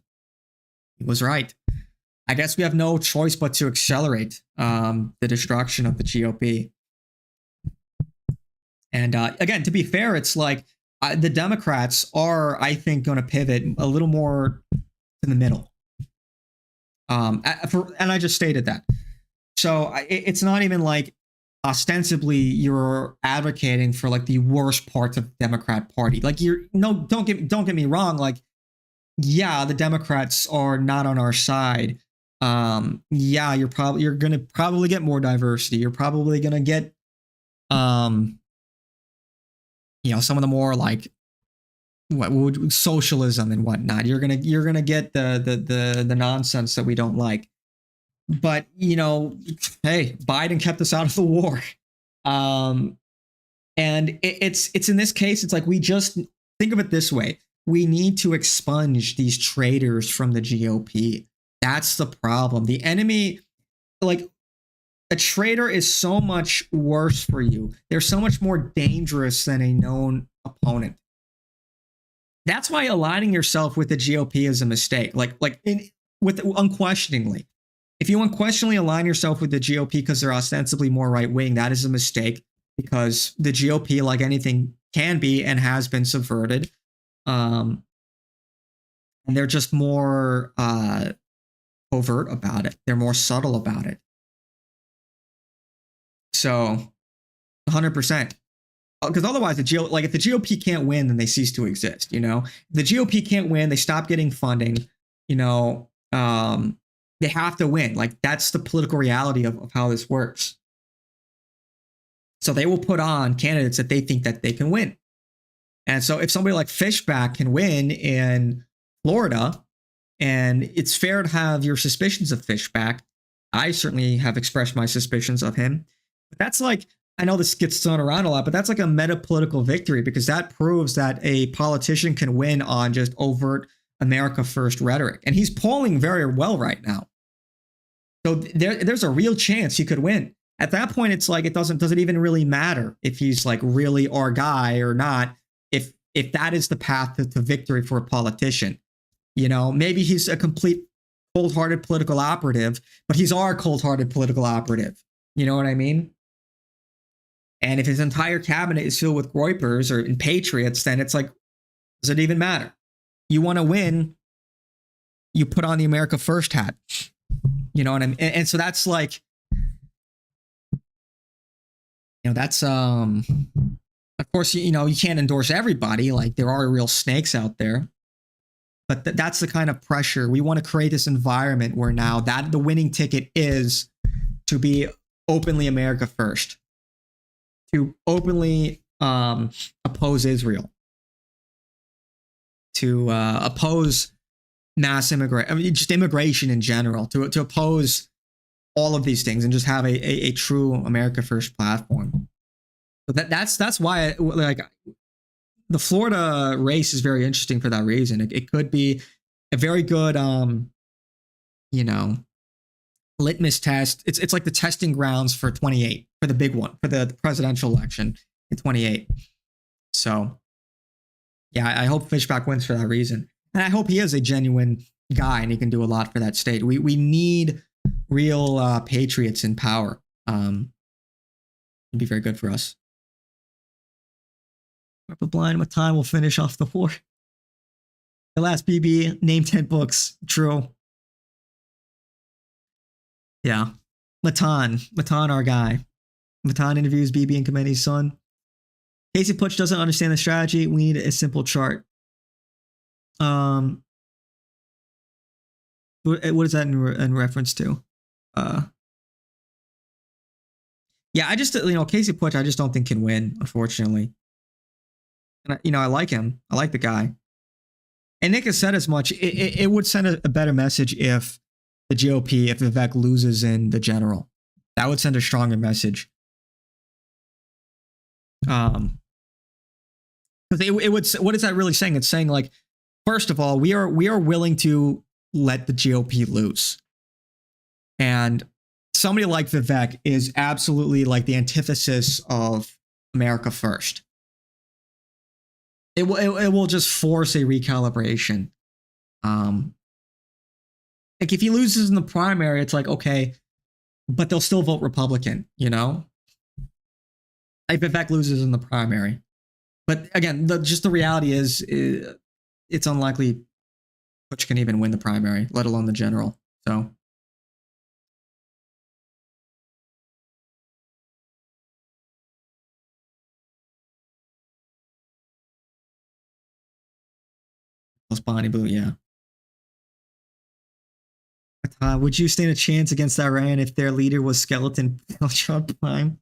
He was right. I guess we have no choice but to accelerate the destruction of the GOP. And again, to be fair, it's like the Democrats are, I think, going to pivot a little more to the middle. And I just stated that. So it's not even like ostensibly you're advocating for like the worst parts of the Democrat Party. Like don't get me wrong. Like, yeah, the Democrats are not on our side. Yeah, you're going to probably get more diversity. You're probably going to get, you know, some of the more like socialism and whatnot. You're gonna get the nonsense that we don't like. But you know, hey, Biden kept us out of the war, and it's in this case, it's like we just think of it this way: we need to expunge these traitors from the GOP. That's the problem. The enemy, like. A traitor is so much worse for you. They're so much more dangerous than a known opponent. That's why aligning yourself with the GOP is a mistake. Unquestioningly. If you unquestionably align yourself with the GOP because they're ostensibly more right-wing, that is a mistake, because the GOP, like anything, can be and has been subverted. And they're just more overt about it. They're more subtle about it. So 100%, because otherwise if the GOP can't win, then they cease to exist. You know, if the GOP can't win, they stop getting funding. You know, they have to win. Like, that's the political reality of how this works. So they will put on candidates that they think that they can win. And so if somebody like Fishback can win in Florida, and it's fair to have your suspicions of Fishback, I certainly have expressed my suspicions of him. But that's like, I know this gets thrown around a lot, but that's like a meta political victory because that proves that a politician can win on just overt America first rhetoric. And he's polling very well right now. So there's a real chance he could win. At that point, it's like it doesn't even really matter if he's like really our guy or not. If that is the path to victory for a politician, you know, maybe he's a complete cold-hearted political operative, but he's our cold-hearted political operative. You know what I mean? And if his entire cabinet is filled with groypers or patriots, then it's like, does it even matter? You want to win, you put on the America First hat. You know what I mean? And so that's like, you know, that's of course, you know, you can't endorse everybody. Like there are real snakes out there. But that's the kind of pressure. We want to create this environment where now that the winning ticket is to be openly America first, to openly oppose Israel, to oppose mass immigration, I mean, just immigration in general, to oppose all of these things and just have a true America first platform. So that's why like the Florida race is very interesting for that reason. It could be a very good you know, litmus test. It's like the testing grounds for 28, for the big one, for the presidential election in 28. So yeah, I hope Fishback wins for that reason. And I hope he is a genuine guy and he can do a lot for that state. We need real patriots in power. It'd be very good for us. But blind with time will finish off the war. The last BB, name 10 books. True. Yeah. Matan, our guy. Matan interviews BB and Khomeini's son. Casey Putsch doesn't understand the strategy. We need a simple chart. What is that in reference to? Yeah, I just, you know, Casey Putsch, I just don't think can win, unfortunately. And, you know, I like him. I like the guy. And Nick has said as much. It would send a better message if the GOP, if Vivek loses in the general. That would send a stronger message. Because it would. What is that really saying? It's saying like, first of all, we are willing to let the GOP lose. And somebody like Vivek is absolutely like the antithesis of America First. It will just force a recalibration. Like if he loses in the primary, it's like, okay, but they'll still vote Republican, you know? Like Vivek loses in the primary. But again, just the reality is it's unlikely Butch can even win the primary, let alone the general. So Bonnie Boo, yeah. Would you stand a chance against Iran if their leader was skeleton Trump Prime?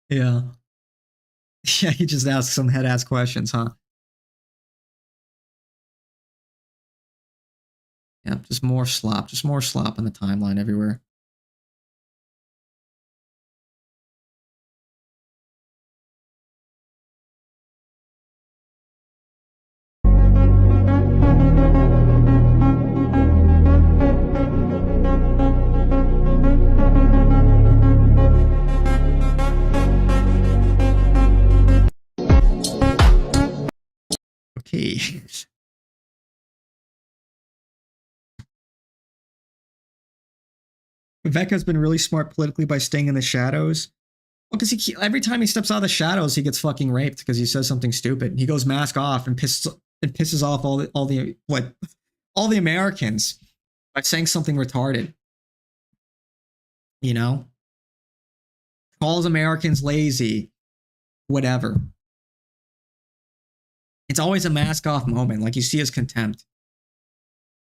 Yeah. Yeah, he just asked some head-ass questions, huh? Yeah, just more slop on the timeline everywhere. Okay. Vivek has been really smart politically by staying in the shadows. Well, because every time he steps out of the shadows, he gets fucking raped because he says something stupid. He goes mask off and pisses off all the Americans by saying something retarded. You know, calls Americans lazy, whatever. It's always a mask off moment. Like you see his contempt.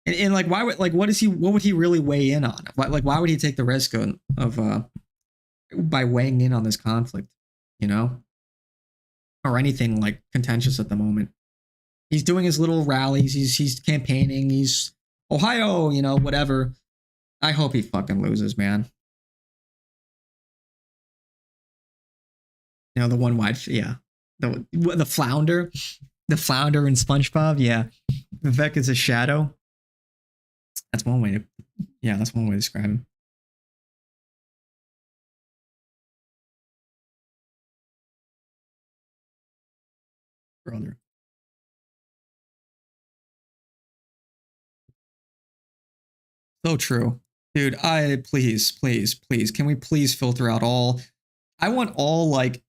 And like, what would he really weigh in on? Why would he take the risk of by weighing in on this conflict, you know? Or anything like contentious at the moment. He's doing his little rallies, he's campaigning, he's Ohio, you know, whatever. I hope he fucking loses, man. You know, the one white, yeah. The flounder. The flounder in SpongeBob, yeah. Vivek is a shadow. That's one way to, yeah, that's one way to describe him. Brother. So true. Dude, please, can we please filter out all, I want all like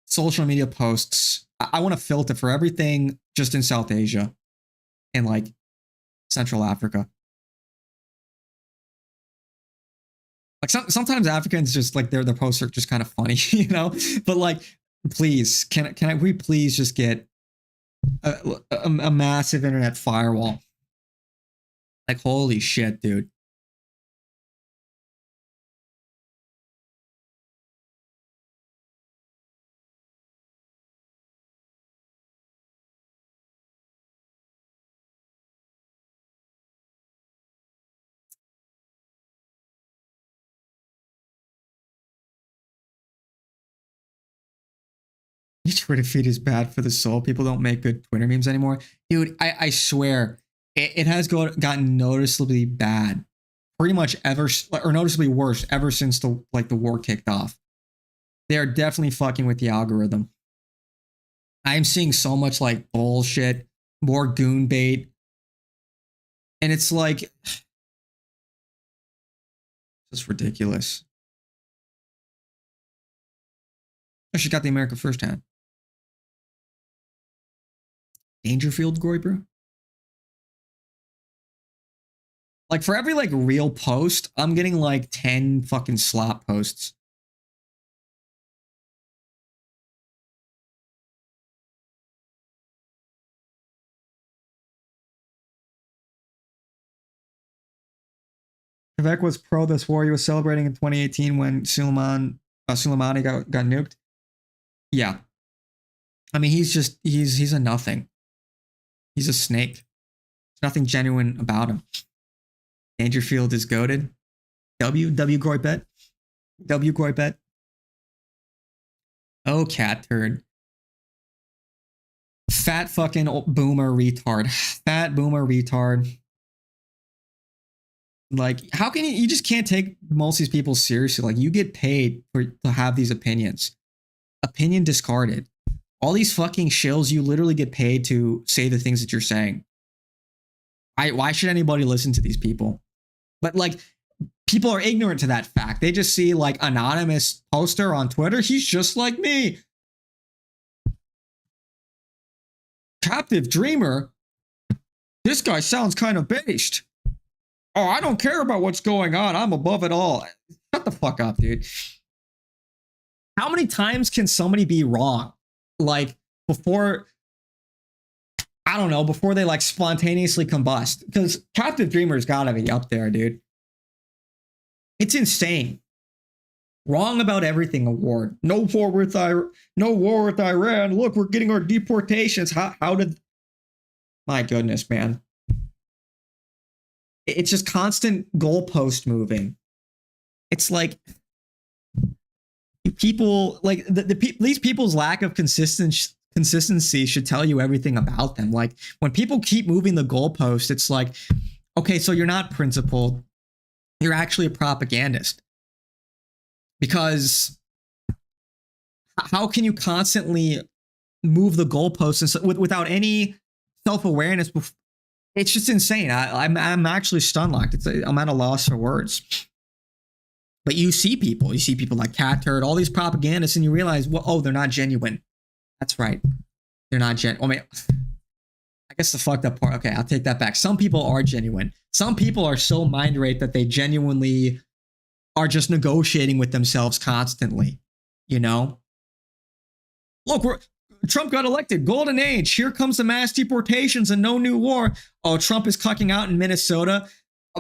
social media posts. I want to filter for everything just in South Asia and like Central Africa. Like sometimes Africans just like their posts are just kind of funny, you know. But like, please, can we please just get a massive internet firewall? Like, holy shit, dude. Your Twitter feed is bad for the soul. People don't make good Twitter memes anymore. Dude, I swear, it has gotten noticeably bad. Pretty much ever, or noticeably worse ever since the war kicked off. They are definitely fucking with the algorithm. I'm seeing so much like bullshit, more goon bait. And it's like, just ridiculous. I should got the America First hand. Dangerfield Groiper. Like for every like real post, I'm getting like 10 fucking slop posts. Vivek was pro this war. He was celebrating in 2018 when Soleimani got nuked. Yeah. I mean, he's a nothing. He's a snake. There's nothing genuine about him. Dangerfield is goated. W Groipet. W Groipet. Oh, cat turd. Fat fucking boomer retard. Fat boomer retard. Like, how can you just can't take most of these people seriously? Like, you get paid to have these opinions. Opinion discarded. All these fucking shills, you literally get paid to say the things that you're saying. Why should anybody listen to these people? But like, people are ignorant to that fact. They just see like anonymous poster on Twitter. He's just like me. Captive dreamer. This guy sounds kind of based. Oh, I don't care about what's going on. I'm above it all. Shut the fuck up, dude. How many times can somebody be wrong? Like before, I don't know, before they like spontaneously combust. Because Captive Dreamer's gotta be up there, dude. It's insane. Wrong about everything award. No war with Iran. Look, we're getting our deportations. How did? My goodness, man. It's just constant goalpost moving. It's like people like these people's lack of consistency should tell you everything about them. Like when people keep moving the goalpost, it's like, okay, so you're not principled. You're actually a propagandist. Because how can you constantly move the goalposts without any self-awareness? It's just insane. I'm actually stunned locked. I'm at a loss for words. But you see people like Cat Turd, all these propagandists, and you realize, well, oh, they're not genuine. That's right. They're not genuine. I mean, I guess the fucked up part. Okay, I'll take that back. Some people are genuine. Some people are so mind raped that they genuinely are just negotiating with themselves constantly. You know? Look, Trump got elected. Golden age. Here comes the mass deportations and no new war. Oh, Trump is cucking out in Minnesota.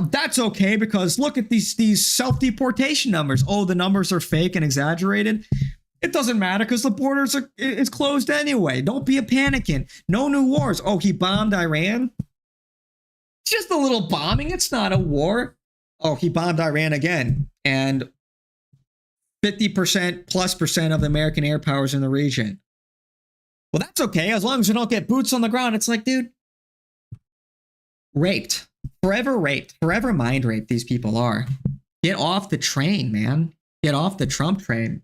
That's okay because look at these self-deportation numbers. Oh, the numbers are fake and exaggerated. It doesn't matter because the borders is closed anyway. Don't be a panicking. No new wars. Oh, he bombed Iran? It's just a little bombing. It's not a war. Oh, he bombed Iran again. And 50% plus percent of the American air power is in the region. Well, that's okay. As long as we don't get boots on the ground. It's like, dude, raped. Forever mind raped these people are. Get off the train, man. Get off the Trump train.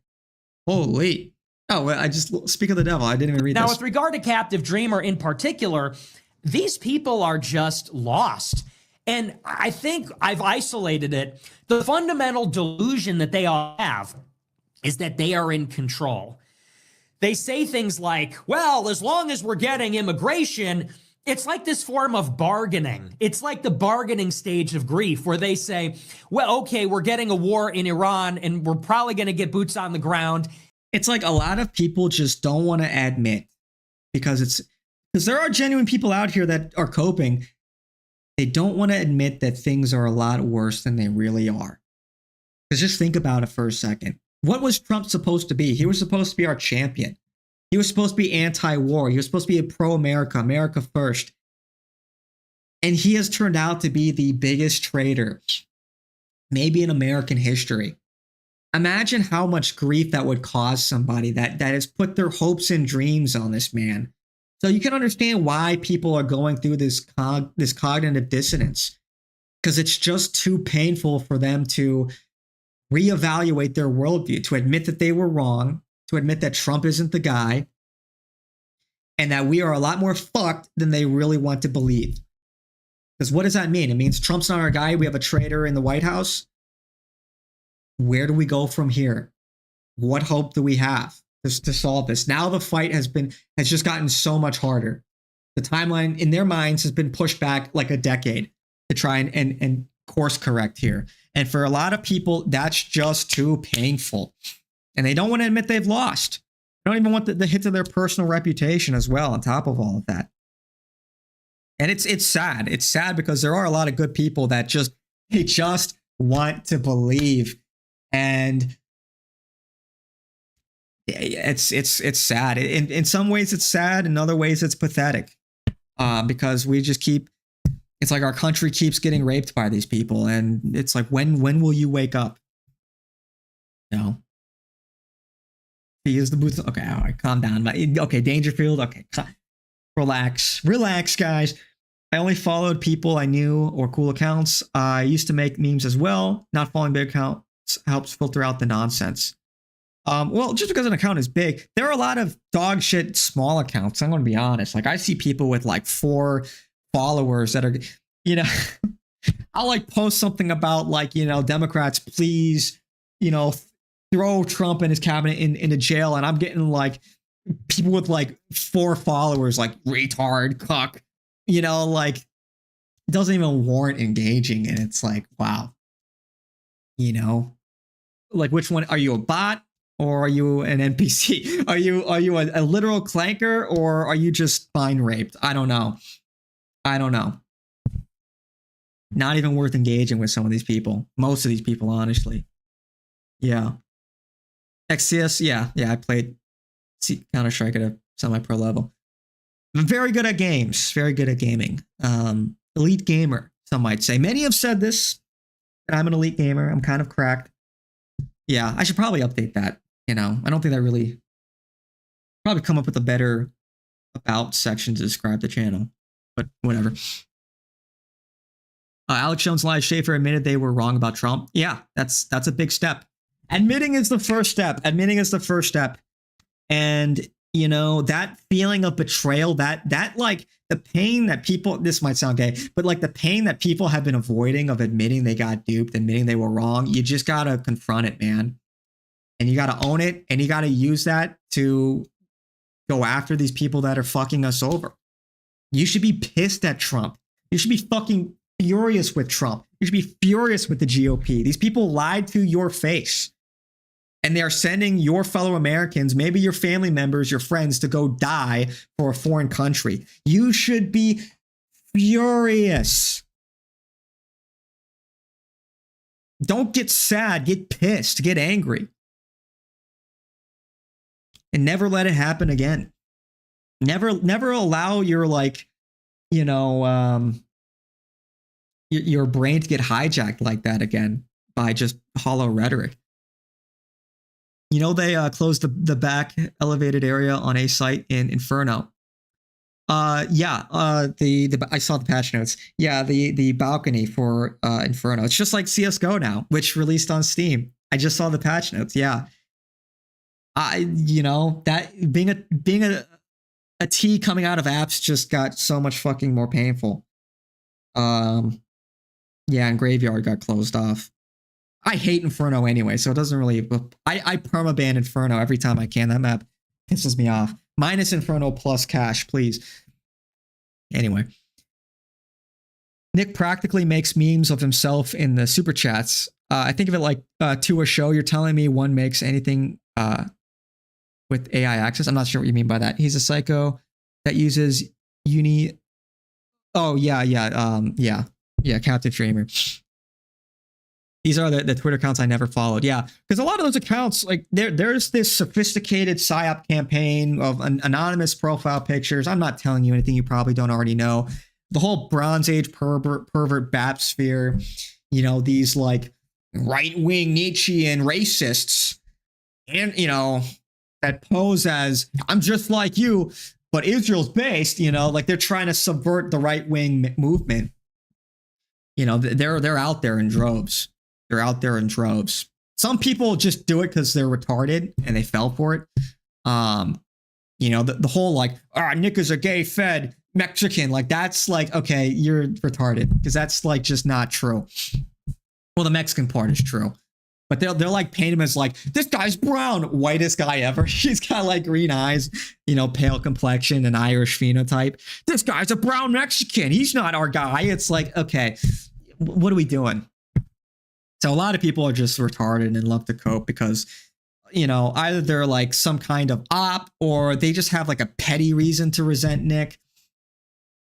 Holy. Oh, well, I just speak of the devil. I didn't even read now, this. With regard to Captive Dreamer in particular, these people are just lost. And I think I've isolated it. The fundamental delusion that they all have is that they are in control. They say things like, well, as long as we're getting immigration, it's like this form of bargaining. It's like the bargaining stage of grief where they say, well, okay, we're getting a war in Iran and we're probably going to get boots on the ground. It's like a lot of people just don't want to admit because there are genuine people out here that are coping. They don't want to admit that things are a lot worse than they really are. Because just think about it for a second. What was Trump supposed to be? He was supposed to be our champion. He was supposed to be anti-war. He was supposed to be a pro-America, America first. And he has turned out to be the biggest traitor, maybe in American history. Imagine how much grief that would cause somebody that has put their hopes and dreams on this man. So you can understand why people are going through this cognitive dissonance, because it's just too painful for them to reevaluate their worldview, to admit that they were wrong, to admit that Trump isn't the guy, and that we are a lot more fucked than they really want to believe. Because what does that mean? It means Trump's not our guy. We have a traitor in the White House. Where do we go from here? What hope do we have to solve this? Now the fight has just gotten so much harder. The timeline in their minds has been pushed back like a decade to try and course correct here. And for a lot of people, that's just too painful. And they don't want to admit they've lost. They don't even want the hit to their personal reputation as well on top of all of that. And it's sad. It's sad because there are a lot of good people that just want to believe. And it's sad. In some ways it's sad. In other ways it's pathetic. Because we just it's like our country keeps getting raped by these people. And it's like, when will you wake up? No. He is the booth. Okay, all right, calm down. Okay, Dangerfield. Okay, relax, guys. I only followed people I knew or cool accounts. I used to make memes as well. Not following big accounts helps filter out the nonsense. Well, just because an account is big, there are a lot of dog shit small accounts. I'm going to be honest. Like I see people with like 4 followers that are, I'll like post something about like, Democrats, please, throw Trump and his cabinet into jail. And I'm getting like people with like 4 followers, like retard, cuck, like doesn't even warrant engaging. And it's like, wow, like which one? Are you a bot or are you an NPC? Are you a literal clanker or are you just spine raped? I don't know. Not even worth engaging with some of these people. Most of these people, honestly. Yeah. XCS, yeah, I played Counter-Strike at a semi-pro level. I'm very good at games, very good at gaming. Elite gamer, some might say. Many have said this, that I'm an elite gamer. I'm kind of cracked. Yeah, I should probably update that, I don't think that really... Probably come up with a better about section to describe the channel, but whatever. Alex Jones, Elias Schaefer admitted they were wrong about Trump. Yeah, that's a big step. Admitting is the first step. And, that feeling of betrayal, that like the pain that people, this might sound gay, but like the pain that people have been avoiding of admitting they got duped, admitting they were wrong, you just got to confront it, man. And you got to own it. And you got to use that to go after these people that are fucking us over. You should be pissed at Trump. You should be fucking furious with Trump. You should be furious with the GOP. These people lied to your face. And they are sending your fellow Americans, maybe your family members, your friends, to go die for a foreign country. You should be furious. Don't get sad, get pissed, get angry. And never let it happen again. Never allow your your brain to get hijacked like that again by just hollow rhetoric. You know, they closed the back elevated area on a site in Inferno. The I saw the patch notes. Yeah, the balcony for Inferno. It's just like CS:GO now, which released on Steam. I just saw the patch notes. Yeah. That being a T coming out of apps just got so much fucking more painful. Yeah, and Graveyard got closed off. I hate Inferno anyway, so it doesn't really. I permaban Inferno every time I can. That map pisses me off. Minus Inferno plus cash, please. Anyway, Nick practically makes memes of himself in the super chats. I think of it like to a show. You're telling me one makes anything with AI access? I'm not sure what you mean by that. He's a psycho that uses uni. Oh yeah. Captain Dreamer. These are the Twitter accounts I never followed. Yeah, because a lot of those accounts, like there's this sophisticated psyop campaign of anonymous profile pictures. I'm not telling you anything you probably don't already know. The whole Bronze Age pervert BAP sphere. You know, these like right-wing Nietzschean racists, and that pose as I'm just like you, but Israel's based. Like they're trying to subvert the right-wing movement. They're out there in droves. They're out there in droves. Some people just do it because they're retarded and they fell for it. The whole like, Nick is a gay fed Mexican. Like that's like, okay, you're retarded because that's like just not true. Well, the Mexican part is true, but they're like paint him as like, this guy's brown, whitest guy ever. He's got like green eyes, pale complexion and Irish phenotype. This guy's a brown Mexican. He's not our guy. It's like, okay, what are we doing? So a lot of people are just retarded and love to cope because, either they're like some kind of op or they just have like a petty reason to resent Nick.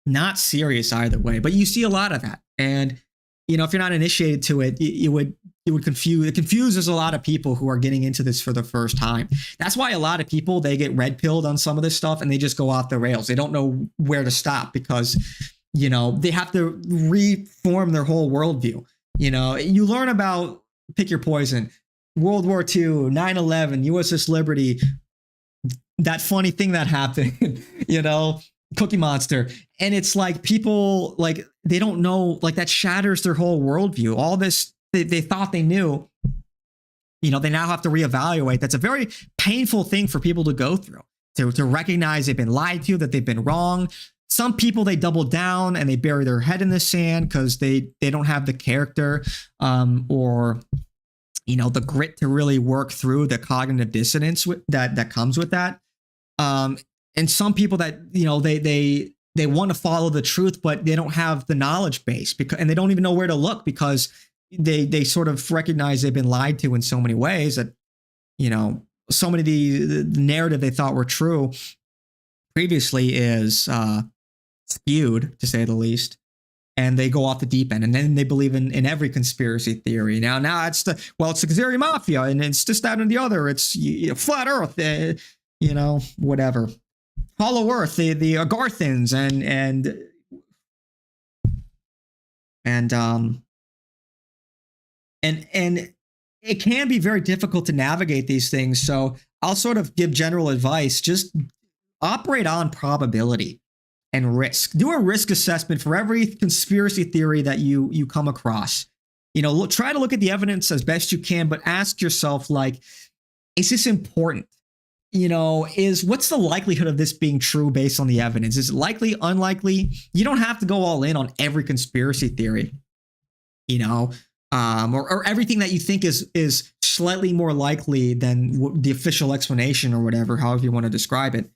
Not serious either way, but you see a lot of that. And, if you're not initiated to it, it confuses a lot of people who are getting into this for the first time. That's why a lot of people, they get red pilled on some of this stuff and they just go off the rails. They don't know where to stop because, they have to reform their whole worldview. You learn about, pick your poison, World War II, 9/11, USS Liberty, that funny thing that happened, Cookie Monster. And it's like people, like, they don't know, like that shatters their whole worldview. All this, they thought they knew, they now have to reevaluate. That's a very painful thing for people to go through, to recognize they've been lied to, that they've been wrong. Some people, they double down and they bury their head in the sand because they don't have the character or the grit to really work through the cognitive dissonance that comes with that. And some people that they want to follow the truth, but they don't have the knowledge base and they don't even know where to look because they sort of recognize they've been lied to in so many ways that so many of the narrative they thought were true previously is skewed, to say the least, and they go off the deep end, and then they believe in every conspiracy theory. Now it's the Khazari Mafia, and it's this, that, and the other. It's flat Earth, whatever, Hollow Earth, the Agarthans, and it can be very difficult to navigate these things. So I'll sort of give general advice: just operate on probability and risk. Do a risk assessment for every conspiracy theory that you come across. Try to look at the evidence as best you can, but ask yourself, like, is this important? What's the likelihood of this being true based on the evidence? Is it likely, unlikely? You don't have to go all in on every conspiracy theory, or everything that you think is slightly more likely than the official explanation or whatever, however you want to describe it.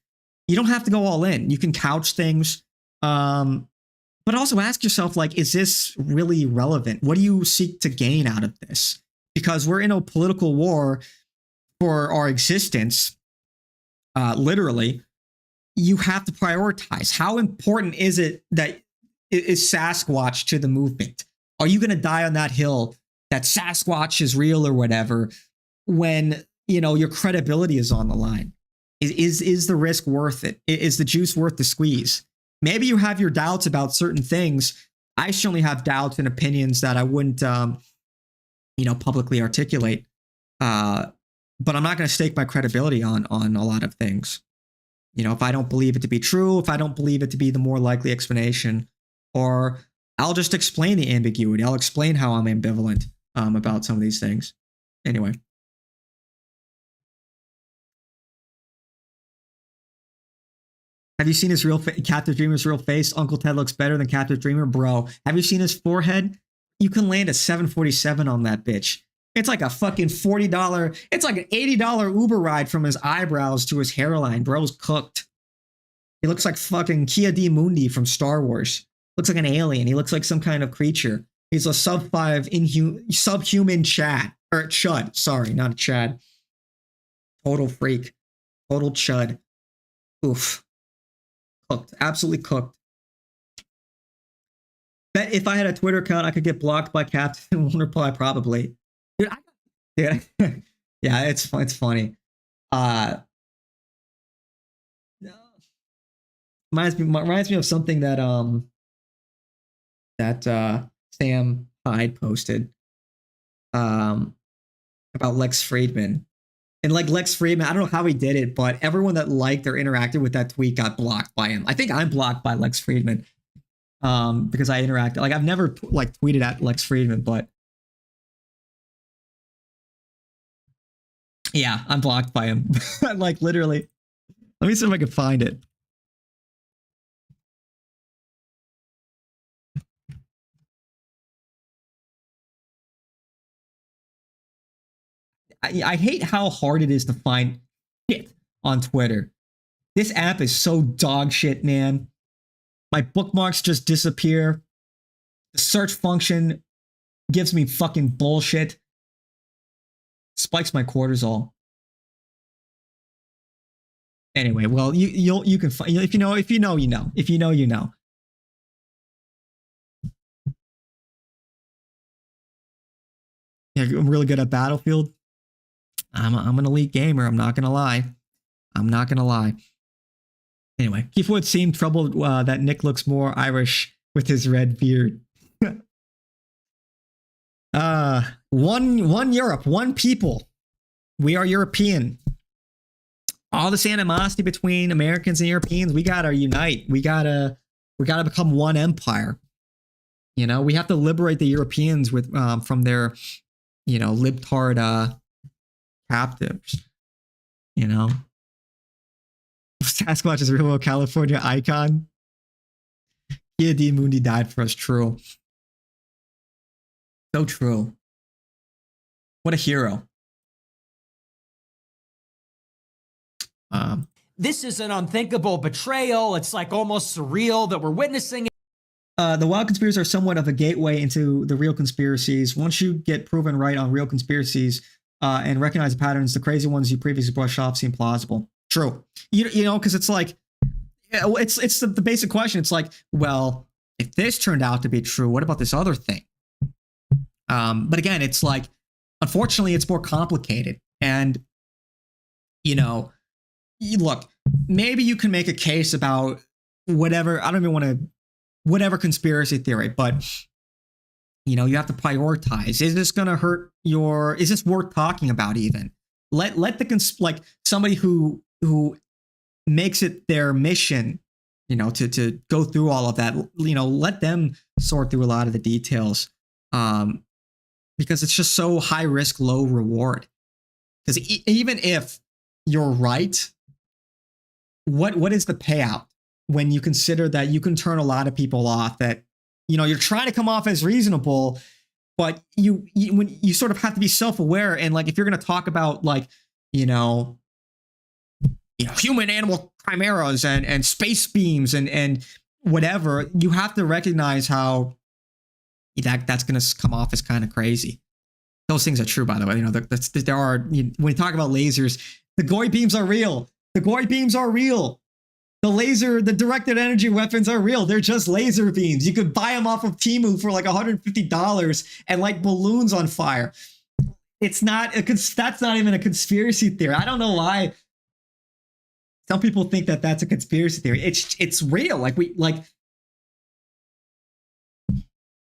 You don't have to go all in. You can couch things, but also ask yourself, like, is this really relevant? What do you seek to gain out of this? Because we're in a political war for our existence, literally. You have to prioritize. How important is it that is Sasquatch to the movement? Are you going to die on that hill that Sasquatch is real or whatever when, your credibility is on the line? Is the risk worth it? Is the juice worth the squeeze? Maybe you have your doubts about certain things. I certainly have doubts and opinions that I wouldn't, publicly articulate. but I'm not going to stake my credibility on a lot of things. You know, if I don't believe it to be true, if I don't believe it to be the more likely explanation, or I'll just explain the ambiguity. I'll explain how I'm ambivalent about some of these things. Anyway. Have you seen his Captive Dreamer's real face? Uncle Ted looks better than Captive Dreamer, bro. Have you seen his forehead? You can land a 747 on that bitch. It's like a fucking $40, it's like an $80 Uber ride from his eyebrows to his hairline. Bro's cooked. He looks like fucking Kia D Mundi from Star Wars. Looks like an alien. He looks like some kind of creature. He's a subhuman Chad. Or Chud. Sorry, not a Chad. Total freak. Total Chud. Oof. Cooked. Absolutely cooked. Bet if I had a Twitter account, I could get blocked by Captain and won't reply probably. Dude, yeah, it's funny. Reminds me of something that Sam Hyde posted about Lex Friedman. And like Lex Friedman, I don't know how he did it, but everyone that liked or interacted with that tweet got blocked by him. I think I'm blocked by Lex Friedman because I interacted. Like I've never like tweeted at Lex Friedman, but yeah, I'm blocked by him. Like literally. Let me see if I can find it. I hate how hard it is to find shit on Twitter. This app is so dog shit, man. My bookmarks just disappear. The search function gives me fucking bullshit. Spikes my cortisol. Anyway, well, you can find, if you know you know. If you know you know. Yeah, I'm really good at Battlefield. I'm an elite gamer. I'm not gonna lie. Anyway, Keith Wood seemed troubled that Nick looks more Irish with his red beard. One Europe, one people. We are European. All this animosity between Americans and Europeans, we gotta unite. We gotta become one empire. You know, we have to liberate the Europeans with from their, libtard captives. You know, Sasquatch is a real California icon. Kia D Mundi died for us. True. So true. What a hero. This is an unthinkable betrayal. It's like almost surreal that we're witnessing it. The wild conspiracies are somewhat of a gateway into the real conspiracies. Once you get proven right on real conspiracies and recognize the patterns, the crazy ones you previously brushed off seem plausible. True. You know, because it's like, it's the basic question. It's like, well, if this turned out to be true, what about this other thing? But again, it's like, unfortunately, it's more complicated. And, look, maybe you can make a case about whatever, I don't even want to, whatever conspiracy theory, but, you have to prioritize. Is this going to hurt is this worth talking about even? Let the, somebody who makes it their mission, to go through all of that, let them sort through a lot of the details. Because it's just so high risk, low reward. Because even if you're right, what is the payout when you consider that you can turn a lot of people off, that, you're trying to come off as reasonable, but when you sort of have to be self-aware. And like, if you're going to talk about human animal chimeras and space beams and whatever, you have to recognize how that's going to come off as kind of crazy. Those things are true, by the way. There are, when you talk about lasers, the Goy beams are real. The directed energy weapons are real. They're just laser beams. You could buy them off of Temu for like $150 and light balloons on fire. It's not that's not even a conspiracy theory. I don't know why some people think that that's a conspiracy theory. It's real.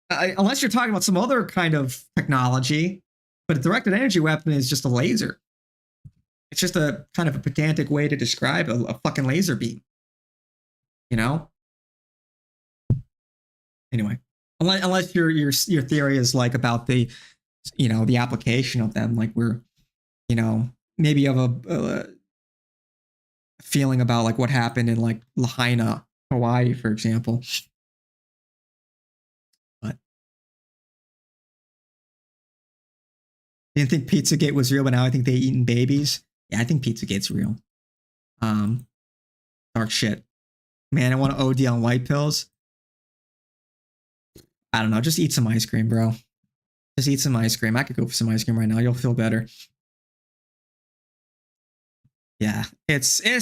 Unless you're talking about some other kind of technology, but a directed energy weapon is just a laser. It's just a kind of a pedantic way to describe a fucking laser beam. You know? Anyway, unless your theory is like about the, you know, the application of them, like we're, you know, maybe you have a feeling about like what happened in like Lahaina, Hawaii, for example. But I didn't think Pizzagate was real, but now I think they eating babies. Yeah, I think Pizzagate's real. Dark shit. Man, I want to OD on white pills. I don't know. Just eat some ice cream, bro. Just eat some ice cream. I could go for some ice cream right now. You'll feel better. Yeah, it's yeah,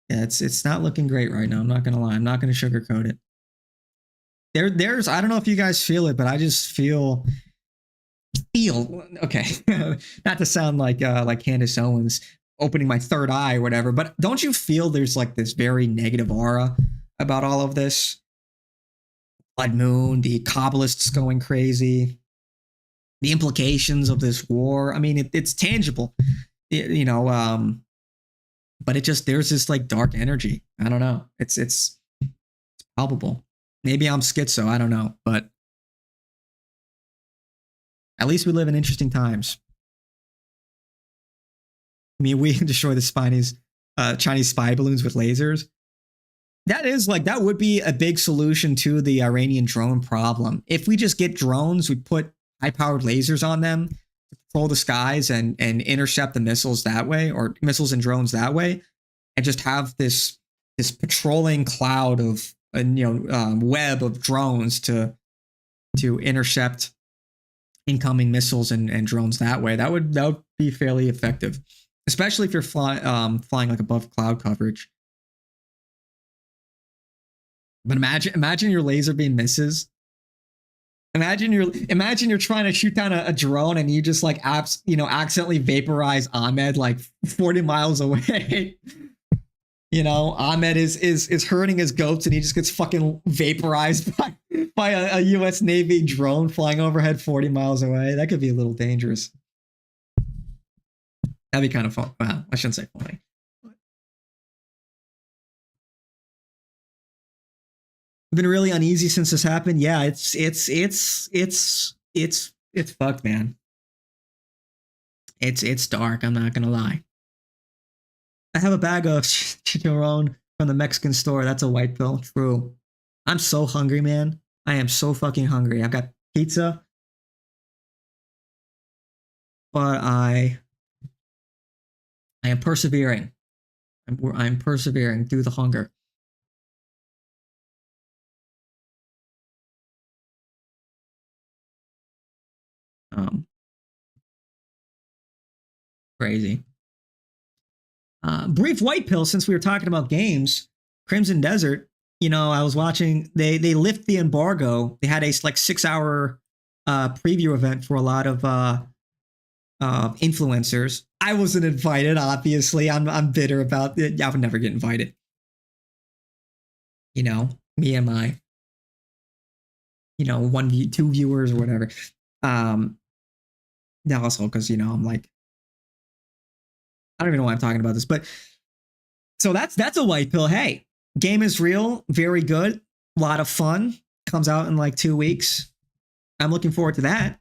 it's not looking great right now. I'm not gonna lie. I'm not gonna sugarcoat it. There's I don't know if you guys feel it, but I just feel okay. Not to sound like Candace Owens opening my third eye or whatever, but don't you feel there's like this very negative aura about all of this? Blood Moon, the Kabbalists going crazy, the implications of this war. I mean, it's tangible, you know. But it just there's this like dark energy. I don't know. It's palpable. Maybe I'm schizo. I don't know, but at least we live in interesting times. I mean, we destroy the Chinese spy balloons with lasers. That is like, that would be a big solution to the Iranian drone problem. If we just get drones, we put high-powered lasers on them to patrol the skies and intercept the missiles that way, or missiles and drones that way, and just have this patrolling cloud of web of drones to intercept incoming missiles and drones that way. That would be fairly effective, especially if you're flying like above cloud coverage. But imagine your laser beam misses. Imagine you're trying to shoot down a drone and you just like accidentally vaporize Ahmed like 40 miles away. You know, Ahmed is herding his goats and he just gets fucking vaporized by a US Navy drone flying overhead 40 miles away. That could be a little dangerous. That'd be kind of fun. Well, I shouldn't say funny. I've been really uneasy since this happened. Yeah, it's fucked, man. It's dark. I'm not gonna lie. I have a bag of chicharron from the Mexican store. That's a white pill. True. I'm so hungry, man. I am so fucking hungry. I've got pizza, but I am persevering. I'm persevering through the hunger. Crazy. Brief white pill, since we were talking about games, Crimson Desert, you know, I was watching, they lift the embargo. They had a like 6-hour preview event for a lot of influencers. I wasn't invited, obviously. I'm bitter about it. I would never get invited. You know, me and my, two viewers or whatever. Now also because, I'm like, I don't even know why I'm talking about this, but so that's a white pill. Hey, game is real, very good, a lot of fun. Comes out in like 2 weeks. I'm looking forward to that.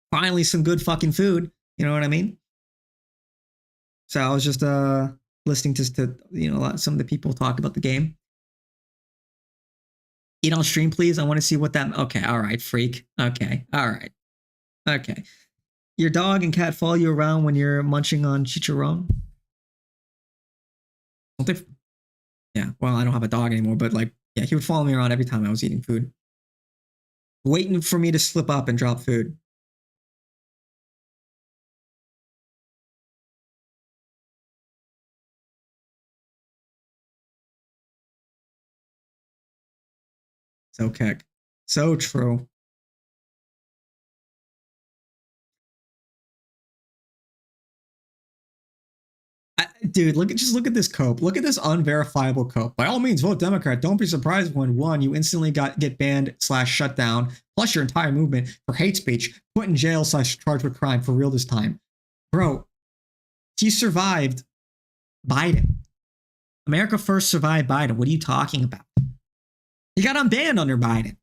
Finally, some good fucking food. You know what I mean? So I was just listening to some of the people talk about the game. Eat on stream, please. I want to see what that. Okay, all right, freak. Okay, all right, okay. Your dog and cat follow you around when you're munching on chicharron? Don't they? Yeah, well, I don't have a dog anymore, but like, yeah, he would follow me around every time I was eating food. Waiting for me to slip up and drop food. So keck. So true. Dude, just look at this cope. Look at this unverifiable cope. By all means, vote Democrat. Don't be surprised when one, you instantly get banned / shut down, plus your entire movement for hate speech, put in jail / charged with crime for real this time. Bro, he survived Biden. America First survived Biden. What are you talking about? He got unbanned under Biden.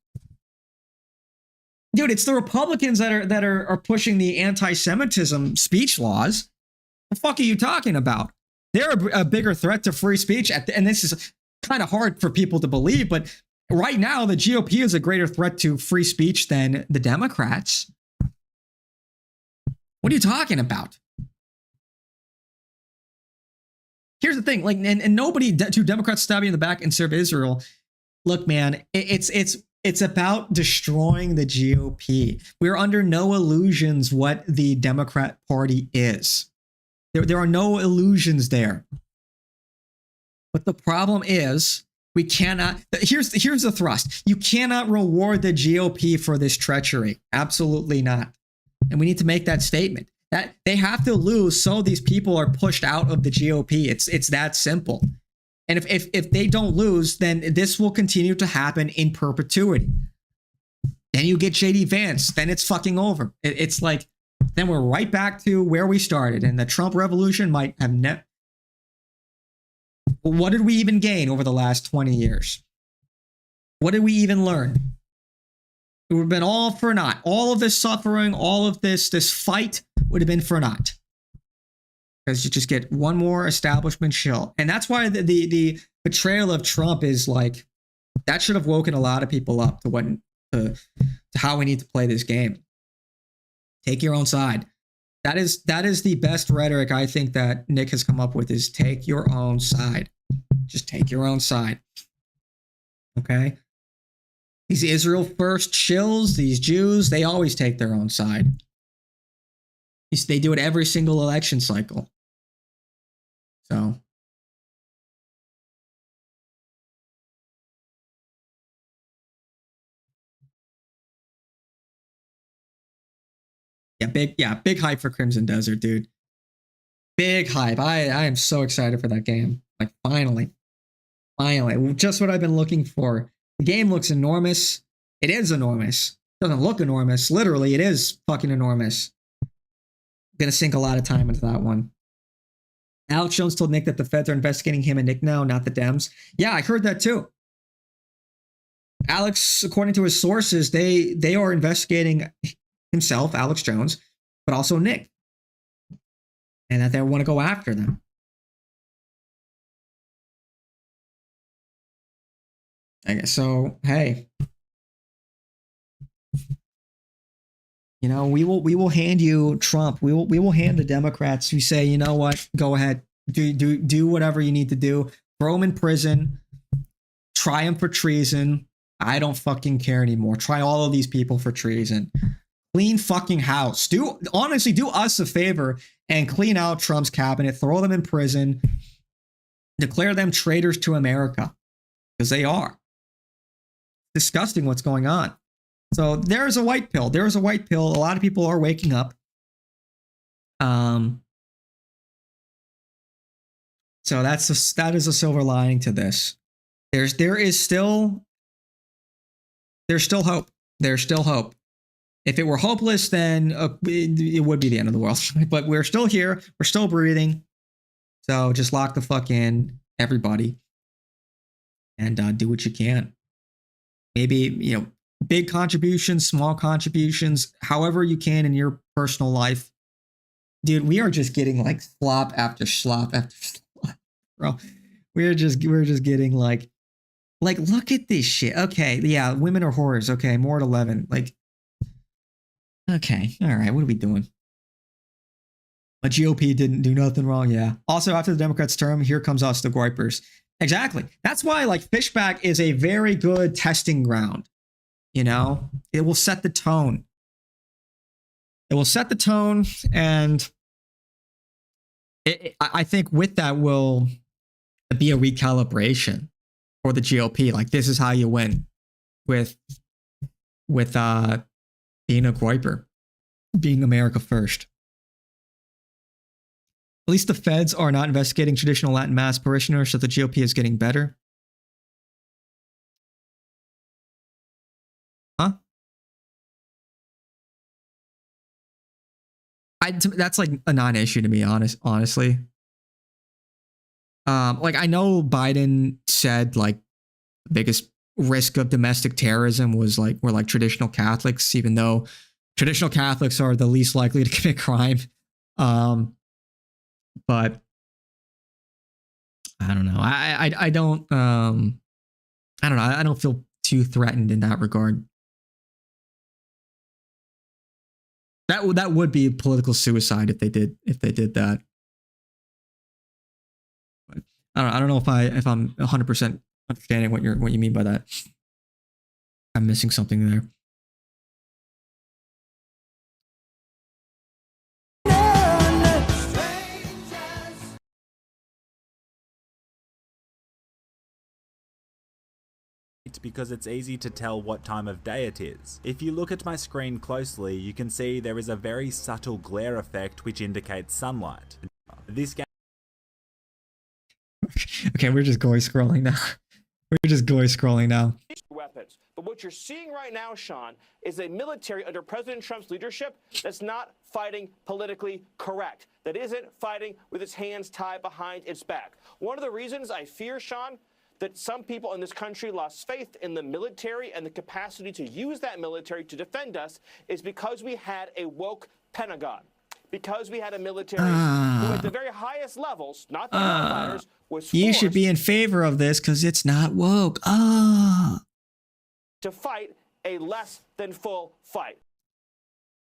Dude, it's the Republicans that are pushing the anti-Semitism speech laws. The fuck are you talking about? They're a bigger threat to free speech. And this is kind of hard for people to believe, but right now the GOP is a greater threat to free speech than the Democrats. What are you talking about? Here's the thing, like, and nobody, two Democrats stab you in the back and serve Israel. Look, man, it's about destroying the GOP. We're under no illusions what the Democrat Party is. There are no illusions there. But the problem is we cannot, here's the thrust. You cannot reward the GOP for this treachery. Absolutely not. And we need to make that statement. That they have to lose so these people are pushed out of the GOP. It's that simple. And if they don't lose, then this will continue to happen in perpetuity. Then you get JD Vance, then it's fucking over. It's like, then we're right back to where we started, and the Trump revolution might have What did we even gain over the last 20 years? What did we even learn? It would have been all for naught. All of this suffering, all of this fight would have been for naught. Because you just get one more establishment shill. And that's why the betrayal of Trump is like, that should have woken a lot of people up to how we need to play this game. Take your own side. That is the best rhetoric I think that Nick has come up with, is take your own side. Just take your own side. Okay? These Israel first shills, these Jews, they always take their own side. They do it every single election cycle. So. Big hype for Crimson Desert, dude. Big hype. I am so excited for that game. Like, finally. Just what I've been looking for. The game looks enormous. It is enormous. It doesn't look enormous. Literally, it is fucking enormous. I'm gonna sink a lot of time into that one. Alex Jones told Nick that the feds are investigating him and Nick now, not the Dems. Yeah, I heard that too. Alex, according to his sources, they are investigating himself, Alex Jones, but also Nick. And that they want to go after them. I guess so. Hey, you know, we will hand you Trump. We will hand the Democrats who say, you know what, go ahead, do whatever you need to do. Throw them in prison. Try them for treason. I don't fucking care anymore. Try all of these people for treason. Clean fucking house. Honestly, do us a favor and clean out Trump's cabinet. Throw them in prison. Declare them traitors to America, because they are. Disgusting what's going on. So there's a white pill. There's a white pill. A lot of people are waking up. So that is a silver lining to this. There's still hope. There's still hope. If it were hopeless, then it would be the end of the world. But we're still here. We're still breathing. So just lock the fuck in, everybody, and do what you can. Maybe, you know, big contributions, small contributions, however you can in your personal life. Dude, we are just getting like slop after slop after slop, bro. We're just getting like, look at this shit. Okay, yeah, women are whores. Okay, more at 11. Like, okay, all right, what are we doing? A GOP didn't do nothing wrong. Yeah. Also, after the Democrats' term, here comes us, the gripers. Exactly. That's why, like, Fishback is a very good testing ground. You know, it will set the tone. It will set the tone, and I think with that will be a recalibration for the GOP. Like, this is how you win with being a griper, being America first. At least the feds are not investigating traditional Latin mass parishioners, so the GOP is getting better. Huh? That's like a non-issue to me, honestly. Like I know Biden said like the biggest risk of domestic terrorism were traditional Catholics, even though traditional Catholics are the least likely to commit crime. But I don't know. I don't I don't know. I don't feel too threatened in that regard. That would be political suicide if they did that. But I don't know if I'm 100% understanding what you mean by that. I'm missing something there. Because it's easy to tell what time of day it is. If you look at my screen closely, you can see there is a very subtle glare effect which indicates sunlight. This game... Okay, we're just going scrolling now. We're just going scrolling now. Weapons. But what you're seeing right now, Sean, is a military under President Trump's leadership that's not fighting politically correct, that isn't fighting with its hands tied behind its back. One of the reasons I fear, Sean, that some people in this country lost faith in the military and the capacity to use that military to defend us is because we had a woke Pentagon. Because we had a military who at the very highest levels, not the fighters, was you should be in favor of this because it's not woke. To fight a less than full fight.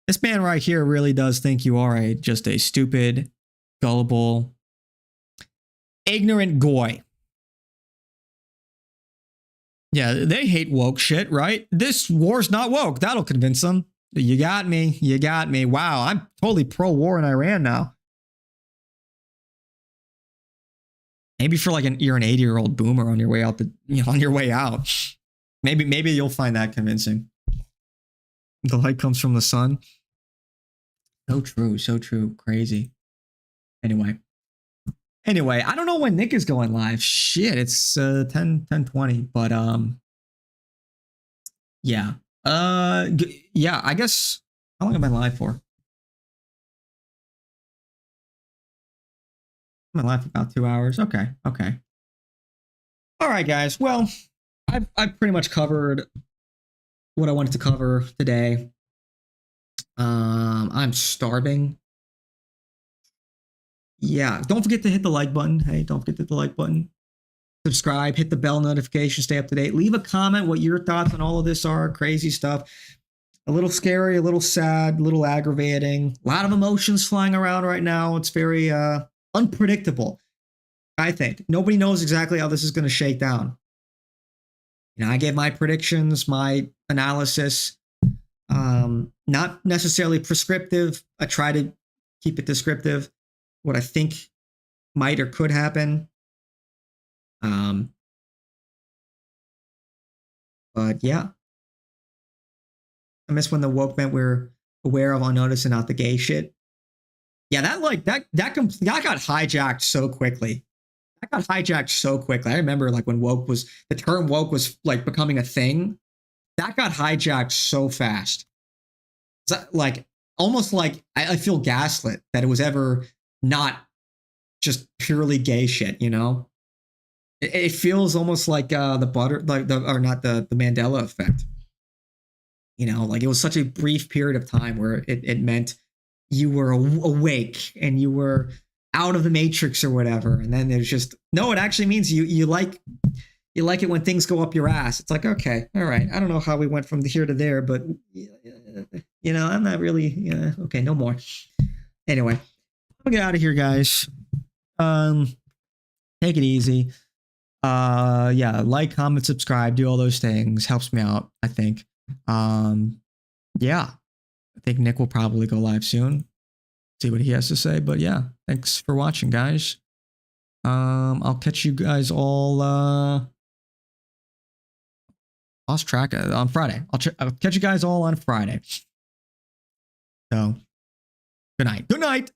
This man right here really does think you are just a stupid, gullible, ignorant goy. Yeah, they hate woke shit, right? This war's not woke. That'll convince them. You got me. You got me. Wow, I'm totally pro-war in Iran now. Maybe for like you're an 80-year-old boomer on your way out on your way out. Maybe you'll find that convincing. The light comes from the sun. So true, so true. Crazy. Anyway, I don't know when Nick is going live. Shit, it's 10:20, but yeah. Yeah, I guess how long am I live for? I'm live for about 2 hours. Okay. All right, guys. Well, I've pretty much covered what I wanted to cover today. I'm starving. Yeah, don't forget to hit the like button. Hey, don't forget to hit the like button. Subscribe, hit the bell notification, stay up to date. Leave a comment what your thoughts on all of this are. Crazy stuff. A little scary, a little sad, a little aggravating. A lot of emotions flying around right now. It's very unpredictable, I think. Nobody knows exactly how this is going to shake down. You know, I gave my predictions, my analysis. Not necessarily prescriptive. I try to keep it descriptive. What I think might or could happen. But yeah. I miss when the woke men were aware of, unnoticed, and not the gay shit. Yeah, that got hijacked so quickly. I remember like when the term woke was like becoming a thing. That got hijacked so fast. It's like almost like I feel gaslit that it was ever not just purely gay shit, you know? It feels almost like the Mandela effect. You know, like it was such a brief period of time where it meant you were awake and you were out of the matrix or whatever. And then there's just, no, it actually means you like it when things go up your ass. It's like, okay, all right. I don't know how we went from here to there, but you know, I'm not really, okay, no more. Anyway, I'll get out of here, guys. Take it easy. Yeah, like, comment, subscribe, do all those things. Helps me out, I think. Yeah. I think Nick will probably go live soon. See what he has to say. But yeah, thanks for watching, guys. I'll catch you guys all lost track on Friday. I'll catch you guys all on Friday. So good night. Good night.